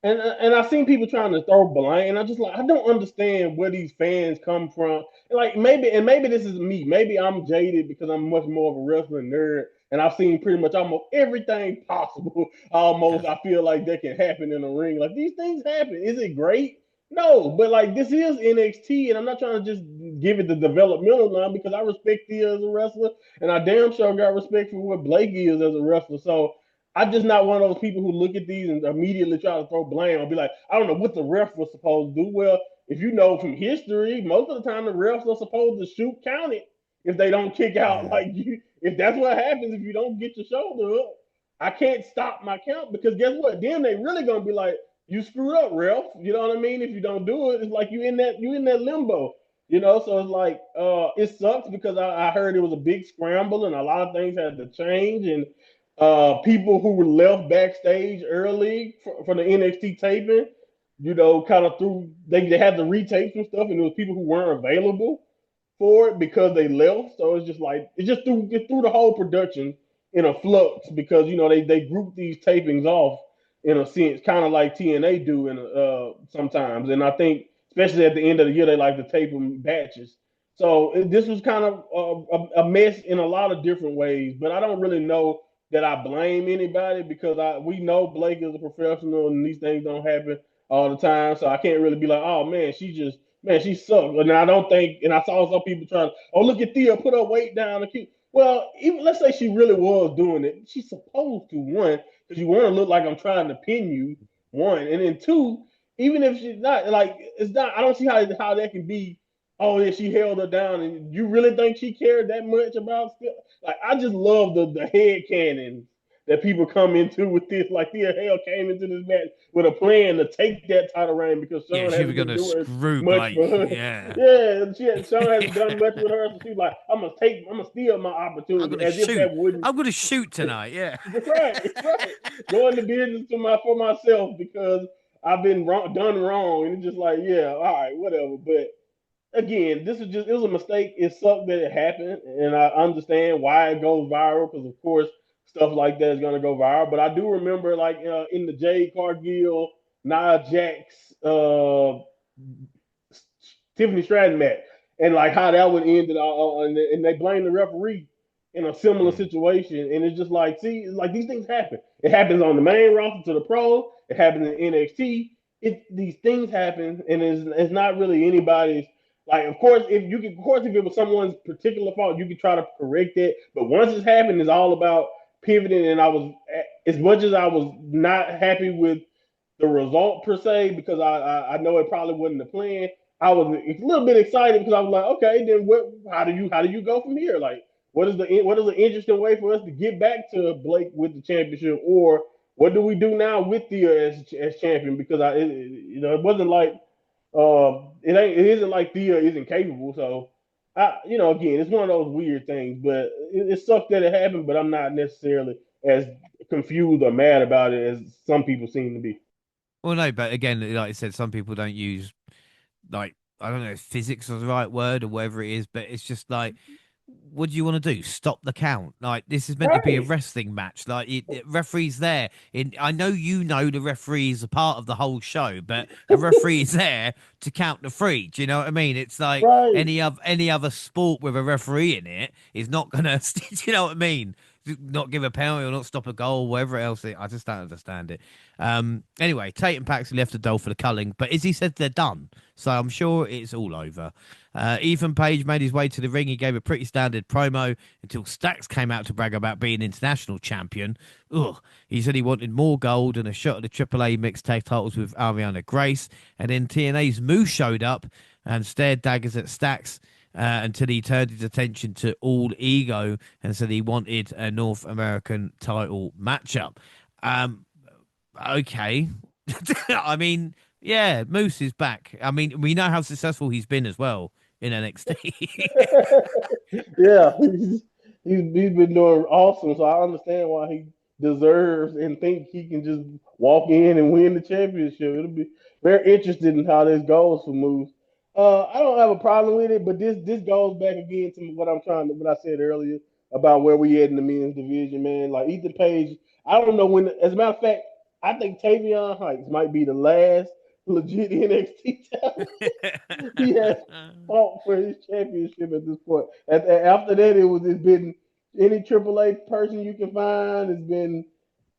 and I seen people trying to throw blame, and I just like I don't understand where these fans come from. Like maybe this is me. Maybe I'm jaded because I'm much more of a wrestling nerd, and I've seen pretty much almost everything possible. Almost I feel like that can happen in a ring. Like these things happen. Is it great? No, but like this is NXT, and I'm not trying to just give it the developmental line because I respect Thea as a wrestler, and I damn sure got respect for what Blake is as a wrestler. So I'm just not one of those people who look at these and immediately try to throw blame or be like, I don't know what the ref was supposed to do. Well, if you know from history, most of the time the refs are supposed to shoot count it if they don't kick out. Yeah. Like you, if that's what happens, if you don't get your shoulder up, I can't stop my count because guess what? Then they really gonna be like, you screwed up, ref. You know what I mean? If you don't do it, it's like you in that limbo. So it's like it sucks because I heard it was a big scramble and a lot of things had to change and people who were left backstage early for the NXT taping, kind of through they had to retake some stuff, and there was people who weren't available for it because they left. So it's just like it threw the whole production in a flux because they group these tapings off in a sense, kind of like TNA do in sometimes. And I think especially at the end of the year they like to tape them batches. So this was kind of a mess in a lot of different ways, but I don't really know that I blame anybody because we know Blake is a professional and these things don't happen all the time. So I can't really be like, oh man, she sucked. And I don't think, and I saw some people trying, oh look at Thea, put her weight down and keep. Well, even let's say she really was doing it, she's supposed to one because you want to look like I'm trying to pin you one, and then two, even if she's not like it's not. I don't see how that can be. Oh yeah, she held her down, and you really think she cared that much about still? Like I just love the head cannon that people come into with this. Like Thea Hale came into this match with a plan to take that title reign because Yeah, Sean she was hasn't going been to doing screw much for Blake. her. Yeah. Yeah, Sean hasn't done much with her, so she's like, I'm gonna steal my I'm opportunity, going to as if shoot. that wouldn't. I'm going to shoot tonight. Yeah. That's right, that's right. Go into business for myself because I've been done wrong, and it's just like, yeah, all right, whatever. But again, it was a mistake. It sucked that it happened, and I understand why it goes viral because of course stuff like that is gonna go viral. But I do remember like in the Jade Cargill, Nia Jax, Tiffany Stratton match, and like how that would end it all, and they blame the referee in a similar Mm. situation, and it's just like, see, like these things happen. It happens on the main roster to the pro. It happens in NXT. These things happen, and it's not really anybody's. Like, of course, if it was someone's particular fault, you could try to correct it. But once it's happened, it's all about pivoting. And as much as I was not happy with the result per se because I know it probably wasn't the plan. I was a little bit excited because I was like, okay, then what? How do you go from here? Like, what is an interesting way for us to get back to Blake with the championship, or what do we do now with Thea as champion? Because it wasn't like it isn't like Thea isn't capable. So again, it's one of those weird things, but it sucks that it happened. But I'm not necessarily as confused or mad about it as some people seem to be. Well, no, but again, like I said, some people don't use like I don't know if physics is the right word or whatever it is, but it's just like, what do you want to do? Stop the count? Like this is meant to be a Right. wrestling match. Like referee's there. I know the referee is a part of the whole show, but a referee is there to count the three. Do you know what I mean? It's like Right. any other sport with a referee in it is not gonna. Do you know what I mean? Not give a penalty or not stop a goal, whatever else. I just don't understand it. Anyway, Tate and Paxley left the doll for the culling, but Izzy said they're done, so I'm sure it's all over. Ethan Page made his way to the ring. He gave a pretty standard promo until Stacks came out to brag about being international champion. Ugh. He said he wanted more gold and a shot at the AAA mixed tag titles with Ariana Grace. And then TNA's Moose showed up and stared daggers at Stacks until he turned his attention to All Ego and said he wanted a North American title matchup. Um, okay. I mean, yeah, Moose is back. I mean, we know how successful he's been as well in NXT. Yeah, he's been doing awesome. So I understand why he deserves and think he can just walk in and win the championship. It'll be very interesting in how this goes for Moose. I don't have a problem with it, but this goes back again to what I said earlier about where we at in the men's division, man. Like Ethan Page, I don't know when. As a matter of fact, I think Tavion Heights might be the last legit NXT talent he has fought for his championship at this point. After that, it's been any AAA person you can find. It's been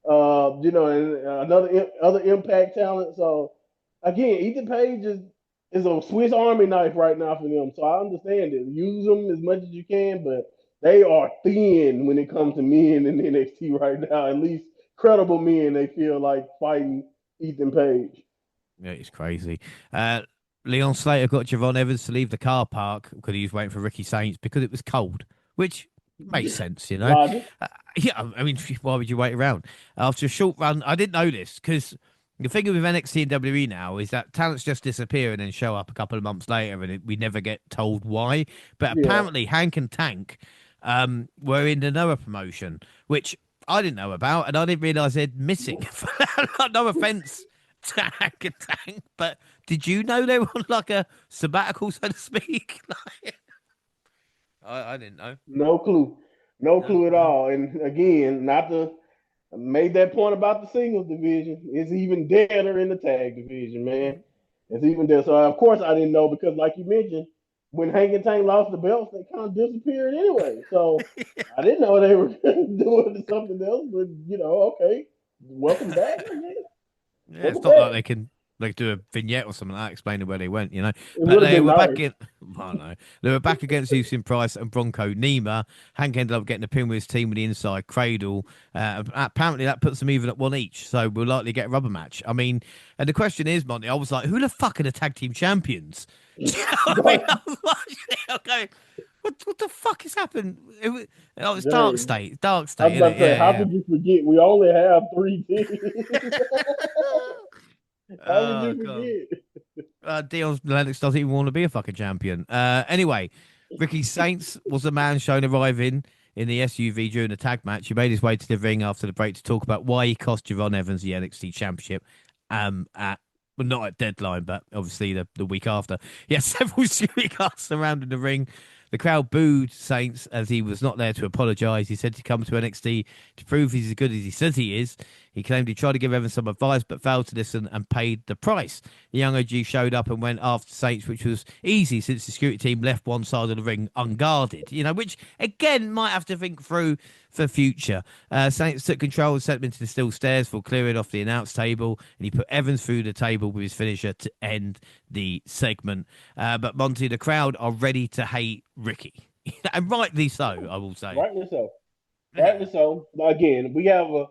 and another other Impact talent. So again, Ethan Page is a Swiss Army knife right now for them. So I understand it. Use them as much as you can, but they are thin when it comes to men in NXT right now. At least credible men, they feel like fighting Ethan Page. Yeah, it's crazy. Leon Slater got Javon Evans to leave the car park because he was waiting for Ricky Saints because it was cold, which makes sense, you know. Logic. Yeah, I mean, why would you wait around after a short run? I didn't know this because the thing with NXT and WWE now is that talents just disappear and then show up a couple of months later, and we never get told why. But Yeah. apparently, Hank and Tank were in the Noah promotion, which I didn't know about, and I didn't realize they're missing. No offense to Hank and Tank, but did you know they were on like a sabbatical, so to speak? Like, I didn't know. No clue. No No, clue at no. all. And again, not to made that point about the singles division. It's even deader in the tag division, man. It's even there. So of course I didn't know because, like you mentioned, when Hank and Tank lost the belts, they kind of disappeared anyway. So I didn't know they were doing something else. But okay, welcome back. I guess. Yeah, it's Welcome not like back. they can like do a vignette or something like that explaining where they went, you know. It But would have they been were back nice. in. I don't know. They were back against Houston Price and Bronco Nima. Hank ended up getting a pin with his team with the inside cradle. Apparently, that puts them even at one each. So we'll likely get a rubber match. I mean, and the question is, Monty, I was like, who the fuck are the tag team champions? Do you know what I mean? Right. I was watching it, I'm going, what the fuck has happened? Oh, it's Dark Dang. State. Dark I was State, isn't about it? to say, how Yeah, could you forget? We only have three teams. yeah. How could you Oh, God. forget? Dion Lennox doesn't even want to be a fucking champion. Anyway, Ricky Saints was the man shown arriving in the SUV during the tag match. He made his way to the ring after the break to talk about why he cost Javon Evans the NXT Championship. At well, not at Deadline, but obviously the week after. He had several security guards surrounding the ring. The crowd booed Saints as he was not there to apologise. He said to come to NXT to prove he's as good as he says he is. He claimed he tried to give Evans some advice but failed to listen and paid the price. The young OG showed up and went after Saints, which was easy since the security team left one side of the ring unguarded, you know, which again might have to think through for future. Saints took control and sent him into the steel stairs for clearing off the announce table, and he put Evans through the table with his finisher to end the segment. But Monty, the crowd are ready to hate Ricky. And rightly so, I will say. Rightly so. Yeah. Rightly so. Again, we have a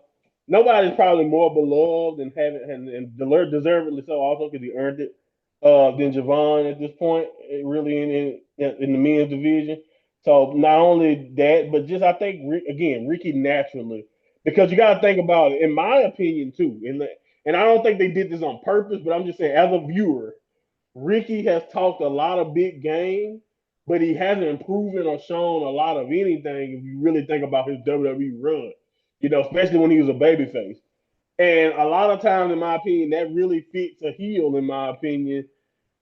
nobody's probably more beloved and have and deservedly so also because he earned it than Javon at this point, really in the men's division. So not only that, but just I think again Ricky naturally because you got to think about it. In my opinion, too, and I don't think they did this on purpose, but I'm just saying as a viewer, Ricky has talked a lot of big game, but he hasn't proven or shown a lot of anything if you really think about his WWE run. Especially when he was a babyface. And a lot of times, in my opinion, that really fits a heel, in my opinion.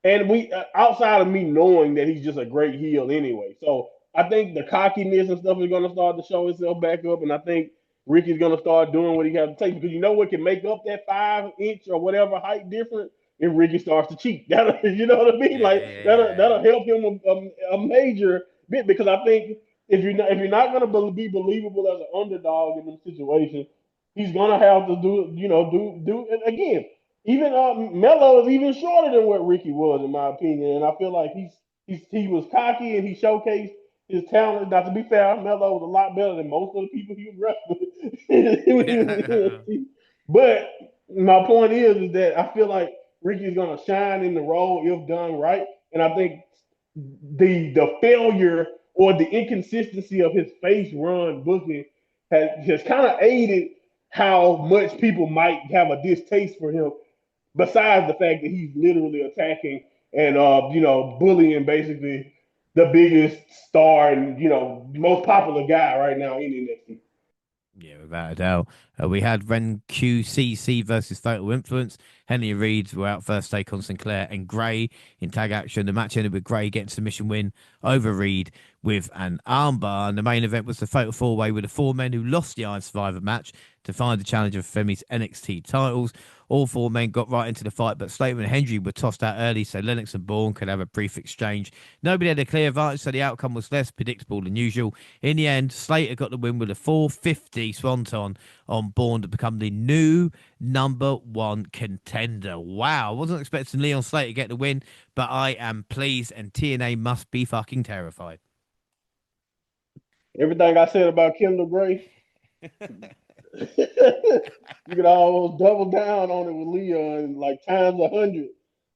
And we, outside of me knowing that he's just a great heel anyway. So I think the cockiness and stuff is going to start to show itself back up. And I think Ricky's going to start doing what he has to take because you know what can make up that 5 inch or whatever height difference if Ricky starts to cheat. You know what I mean? Yeah, Like yeah, that'll yeah, help him a major bit because I think if you're not going to be believable as an underdog in this situation, he's going to have to do again even Melo is even shorter than what Ricky was, in my opinion, and I feel like he was cocky and he showcased his talent. Now, to be fair, Melo was a lot better than most of the people he was wrestling when he was in Yeah. NXT. But my point is that I feel like Ricky is going to shine in the role if done right, and I think the failure or the inconsistency of his face run booking has kind of aided how much people might have a distaste for him. Besides the fact that he's literally attacking and bullying basically the biggest star and most popular guy right now in NXT. Yeah, without a doubt. We had Ren QCC versus Fatal Influence. Henry and Reed were out first take on Sinclair and Gray in tag action. The match ended with Gray getting submission win over Reed with an armbar. And the main event was the Fatal Four Way with the four men who lost the Iron Survivor match to find the challenger for Femi's NXT titles. All four men got right into the fight, but Slater and Hendry were tossed out early so Lennox and Bourne could have a brief exchange. Nobody had a clear advantage, so the outcome was less predictable than usual. In the end, Slater got the win with a 450 swanton on Bourne to become the new #1 contender. Wow, I wasn't expecting Leon Slater to get the win, but I am pleased, and TNA must be fucking terrified. Everything I said about Kendall Gray, you could almost double down on it with Leon like times 100.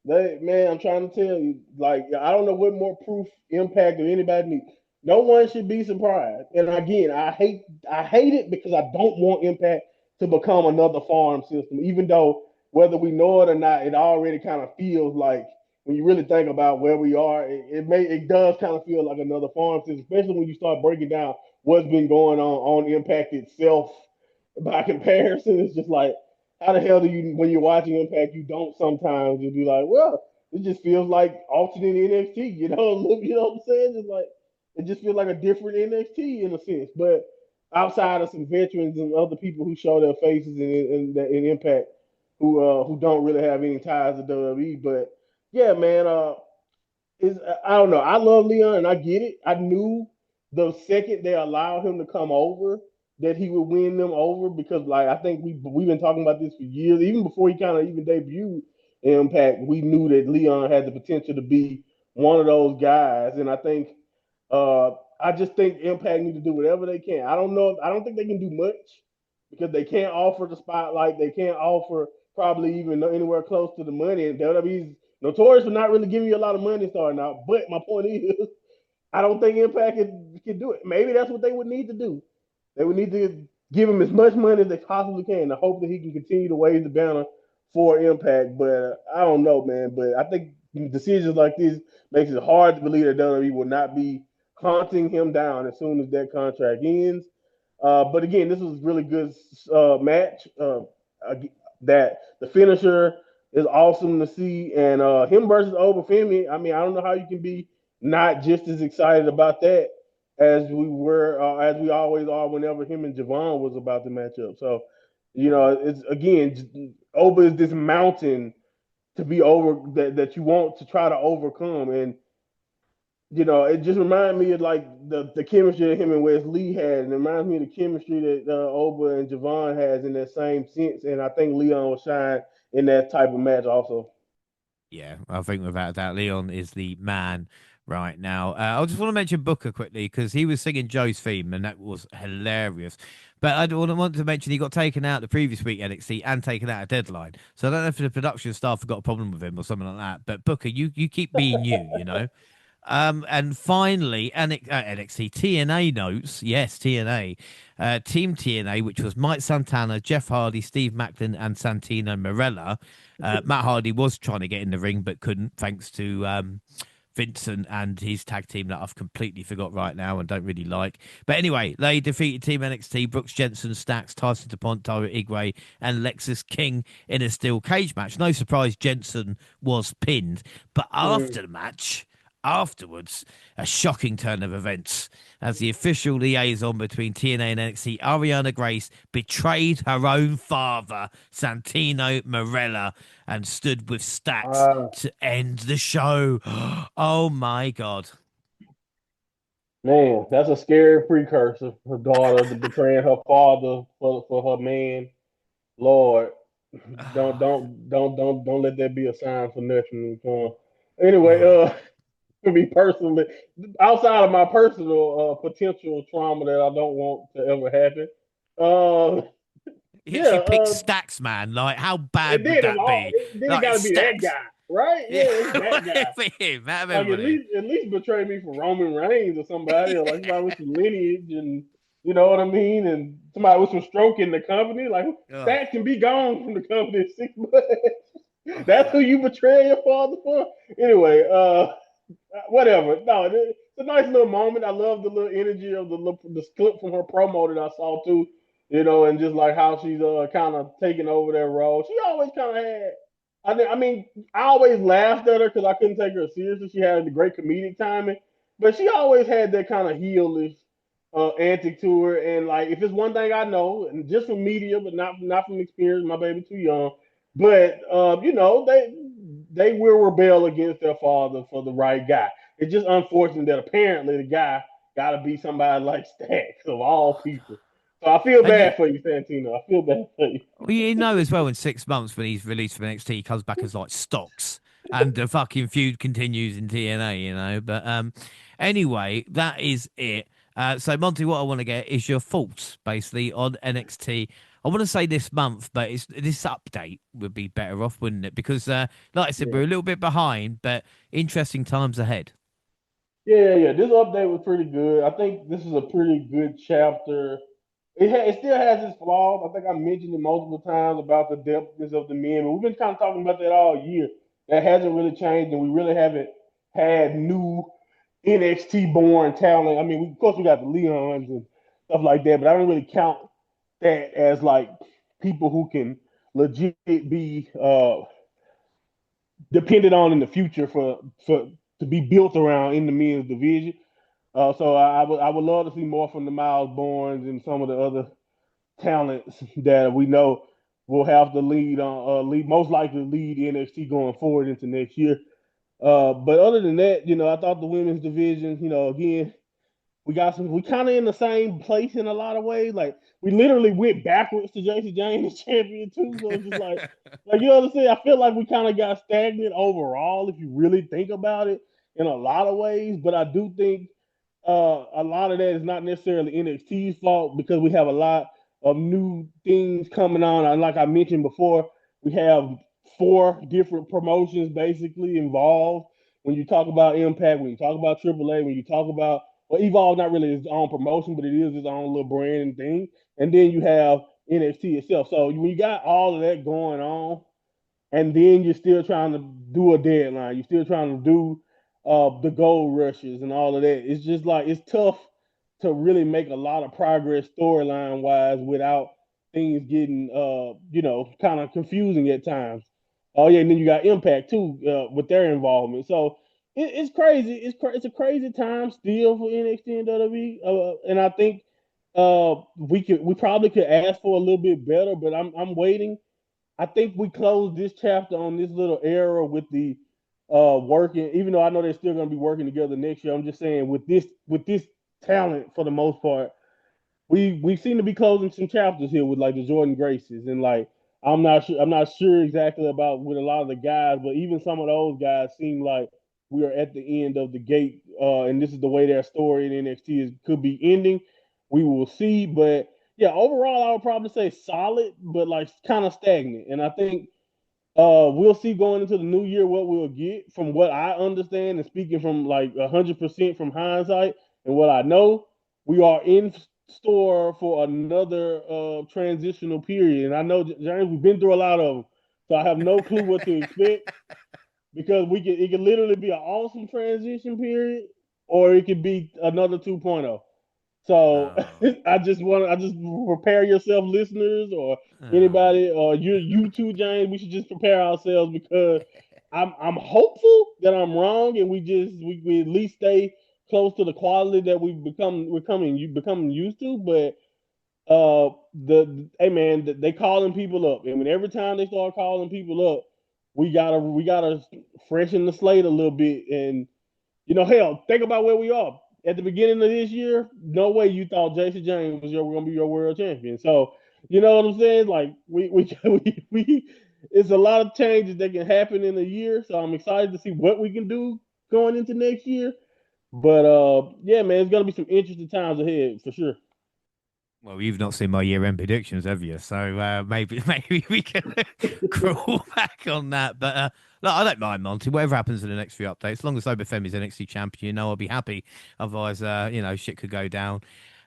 Man, I'm trying to tell you, like I don't know what more proof Impact or anybody needs. No one should be surprised. And again, I hate it because I don't want Impact to become another farm system. Even though whether we know it or not, it already kind of feels like when you really think about where we are, it does kind of feel like another farm system, especially when you start breaking down what's been going on Impact itself by comparison. It's just like, how the hell do you, when you're watching Impact, you don't sometimes you'll be like, well, it just feels like alternate NXT, you know what I'm saying? Just like it just feels like a different NXT in a sense. But outside of some veterans and other people who show their faces in Impact, who don't really have any ties to WWE, but yeah, man, is I don't know. I love Leon and I get it. I knew the second they allowed him to come over that he would win them over because like I think we've been talking about this for years. Even before he kind of even debuted in Impact, we knew that Leon had the potential to be one of those guys. And I think I just think Impact need to do whatever they can. I don't know. I don't think they can do much because they can't offer the spotlight. They can't offer probably even anywhere close to the money. And WWE's notorious for not really giving you a lot of money starting out. But my point is, I don't think Impact can do it. Maybe that's what they would need to do. They would need to give him as much money as they possibly can to hope that he can continue to wave the banner for Impact. But I don't know, man. But I think decisions like this makes it hard to believe that WWE will not be hunting him down as soon as that contract ends. But again, this was a really good match. That the finisher is awesome to see, and him versus Obafemi. I mean, I don't know how you can be not just as excited about that as we were, as we always are whenever him and Javon was about to match up. So, it's again, Oba is this mountain to be over that you want to try to overcome, and it just reminded me of like the chemistry that him and Wes Lee had, and it reminds me of the chemistry that Oba and Javon has in that same sense. And I think Leon will shine in that type of match also. Yeah, I think without a doubt, Leon is the man right now. I just want to mention Booker quickly because he was singing Joe's theme and that was hilarious. But I want to mention he got taken out the previous week NXT and taken out a Deadline. So I don't know if the production staff have got a problem with him or something like that. But Booker, you keep being you. And finally, NXT TNA notes. Yes, TNA. Team TNA, which was Mike Santana, Jeff Hardy, Steve Macklin, and Santino Marella. Matt Hardy was trying to get in the ring, but couldn't, thanks to Vincent and his tag team that I've completely forgot right now and don't really like. But anyway, they defeated Team NXT, Brooks Jensen, Stacks, Tyson DuPont, Tyra Igwe, and Lexus King in a steel cage match. No surprise Jensen was pinned. But Mm. after the match, afterwards, a shocking turn of events as the official liaison between TNA and NXT, Ariana Grace, betrayed her own father, Santino Marella, and stood with Stacks Uh, to end the show. Oh my God. Man, that's a scary precursor. Her daughter betraying her father for her man. Lord, don't let that be a sign for nothing. Anyway, for me personally, outside of my personal potential trauma that I don't want to ever happen. Uh, He yeah, actually picked Stacks, man. Like, how and bad would then that be? then it Like, got to be that Stacks. guy, right? Yeah, Yeah, it's that guy. for him, out of Like everybody. at least betray me for Roman Reigns or somebody, or like somebody with some lineage and you know what I mean, and somebody with some stroke in the company. Like Oh, that can be gone from the company in 6 months. That's oh. who you betray your father for. Anyway, whatever. No, it's a nice little moment. I love the little energy of the clip from her promo that I saw too. You know, and just like how she's kind of taking over that role. She always kind of had. I mean, I always laughed at her because I couldn't take her seriously. She had the great comedic timing, but she always had that kind of heelish antic to her. And like, if it's one thing I know, and just from media, but not from experience, my baby too young. But you know, they will rebel against their father for the right guy. It's just unfortunate that apparently the guy got to be somebody like Stacks of all people. So I feel And you, bad for you, Santino. I feel bad for you. well, you know as well in 6 months when he's released from NXT, he comes back as like Stocks, and the fucking feud continues in TNA. You know, but anyway, that is it. So Monty, what I want to get is your thoughts basically on NXT. I want to say this month, but it's this update would be better off, wouldn't it? Because, like I said, we're Yeah. a little bit behind, but interesting times ahead. Yeah. This update was pretty good. I think this is a pretty good chapter. It still has its flaws. I think I mentioned it multiple times about the depthness of the men, but we've been kind of talking about that all year. That hasn't really changed, and we really haven't had new NXT born talent. I mean, of course, we got the Leons and stuff like that, but I don't really count that as like people who can legit be depended on in the future for to be built around in the men's division. So I would love to see more from the Miles Bournes and some of the other talents that we know will have to lead most likely lead NXT going forward into next year. But other than that, I thought the women's division, again, we kind of in the same place in a lot of ways. Like we literally went backwards to JC James champion too. So it's just like you know what I'm saying? I feel like we kind of got stagnant overall if you really think about it in a lot of ways. But I do think a lot of that is not necessarily NXT's fault because we have a lot of new things coming on. And like I mentioned before, we have 4 different promotions basically involved. When you talk about Impact, when you talk about AAA, when you talk about Evolve, not really its own promotion, but it is its own little brand thing. And then you have NXT itself. So when you got all of that going on, and then you're still trying to do a deadline. You're still trying to do the gold rushes and all of that. It's just like it's tough to really make a lot of progress storyline wise without things getting kind of confusing at times. Oh yeah, and then you got Impact too with their involvement. So it's crazy. It's a crazy time still for NXT and WWE, and I think we probably could ask for a little bit better, but I'm waiting. I think we closed this chapter on this little era with the working. Even though I know they're still going to be working together next year, I'm just saying with this talent for the most part, we seem to be closing some chapters here with like the Jordan Graces and like I'm not sure exactly about with a lot of the guys, but even some of those guys seem like we are at the end of the gate, and this is the way their story in NXT could be ending. We will see, but yeah, overall, I would probably say solid, but like kind of stagnant. And I think we'll see going into the new year what we'll get from what I understand and speaking from like 100% from hindsight and what I know. We are in store for another transitional period, and I know James, we've been through a lot of them, so I have no clue what to expect because it could literally be an awesome transition period, or it could be another 2.0. So Oh, I just prepare yourself, listeners, or oh. anybody, or you too, James. We should just prepare ourselves because I'm hopeful that I'm wrong, and we at least stay close to the quality that we're becoming used to. But the hey man, they calling people up, and when every time they start calling people up, we gotta freshen the slate a little bit and hell, think about where we are. At the beginning of this year, no way you thought Jason James was going to be your world champion. So, you know what I'm saying? Like, it's a lot of changes that can happen in a year. So I'm excited to see what we can do going into next year. But yeah, man, it's gonna be some interesting times ahead for sure. Well, you've not seen my year-end predictions, have you? So maybe we can crawl back on that. But look, I don't mind Monty. Whatever happens in the next few updates, as long as Obafemi's NXT champion, I'll be happy. Otherwise, shit could go down.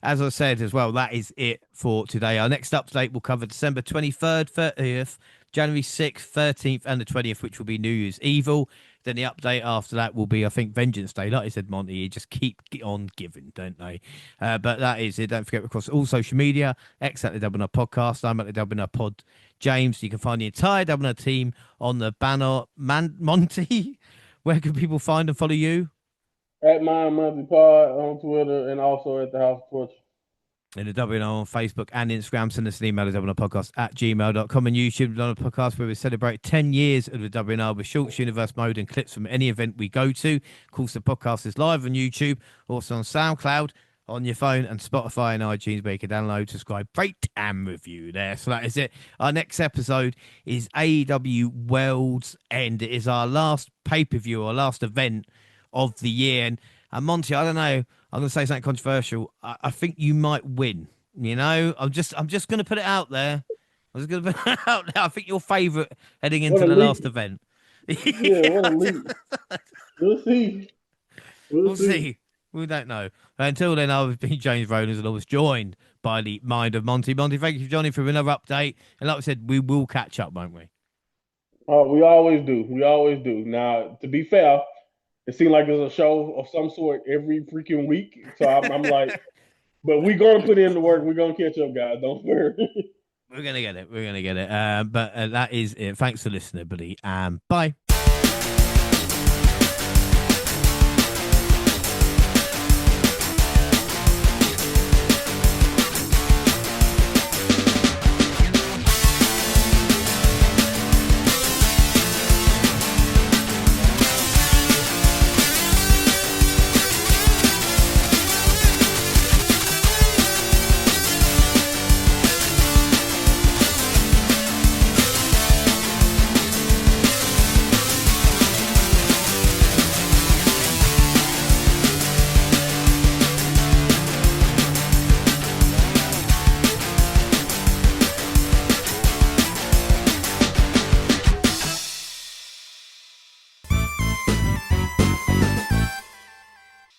As I said as well, that is it for today. Our next update will cover December 23rd, 30th, January 6th, 13th, and the 20th, which will be New Year's Evil. Then the update after that will be, I think, Vengeance Day. Like I said, Monty, you just keep on giving, don't they? But that is it. Don't forget, across all social media, X at the WNR Podcast. I'm at the WNR Pod. James, you can find the entire WNR team on the banner. Monty, where can people find and follow you? At my monthly pod on Twitter and also at the House of Torture. In the WNR on Facebook and Instagram, send us an email at WNRpodcast at gmail.com and YouTube WNR Podcast, where we celebrate 10 years of the WNR with shorts, universe mode, and clips from any event we go to. Of course, the podcast is live on YouTube, also on SoundCloud, on your phone, and Spotify and iTunes, where you can download, subscribe, rate, and review there. So that is it. Our next episode is AEW World's End. It is our last pay-per-view, our last event of the year. And Monty, I don't know. I'm going to say something controversial. I think you might win. I'm just going to put it out there. I'm just going to put it out there. I think your favourite heading What into a the leap. last event. Yeah, what a leap. We'll see. We'll We'll see. see. We don't know. Until then, I've been James Rowlands and I was joined by the mind of Monty. Monty, thank you for joining for another update. And like I said, we will catch up, won't we? We always do. We always do. Now, to be fair, it seems like there's a show of some sort every freaking week. So I'm like, but we're gonna put in the work. We're gonna catch up, guys. Don't worry. We're going to get it. We're going to get it. But that is it. Thanks for listening, buddy. Bye.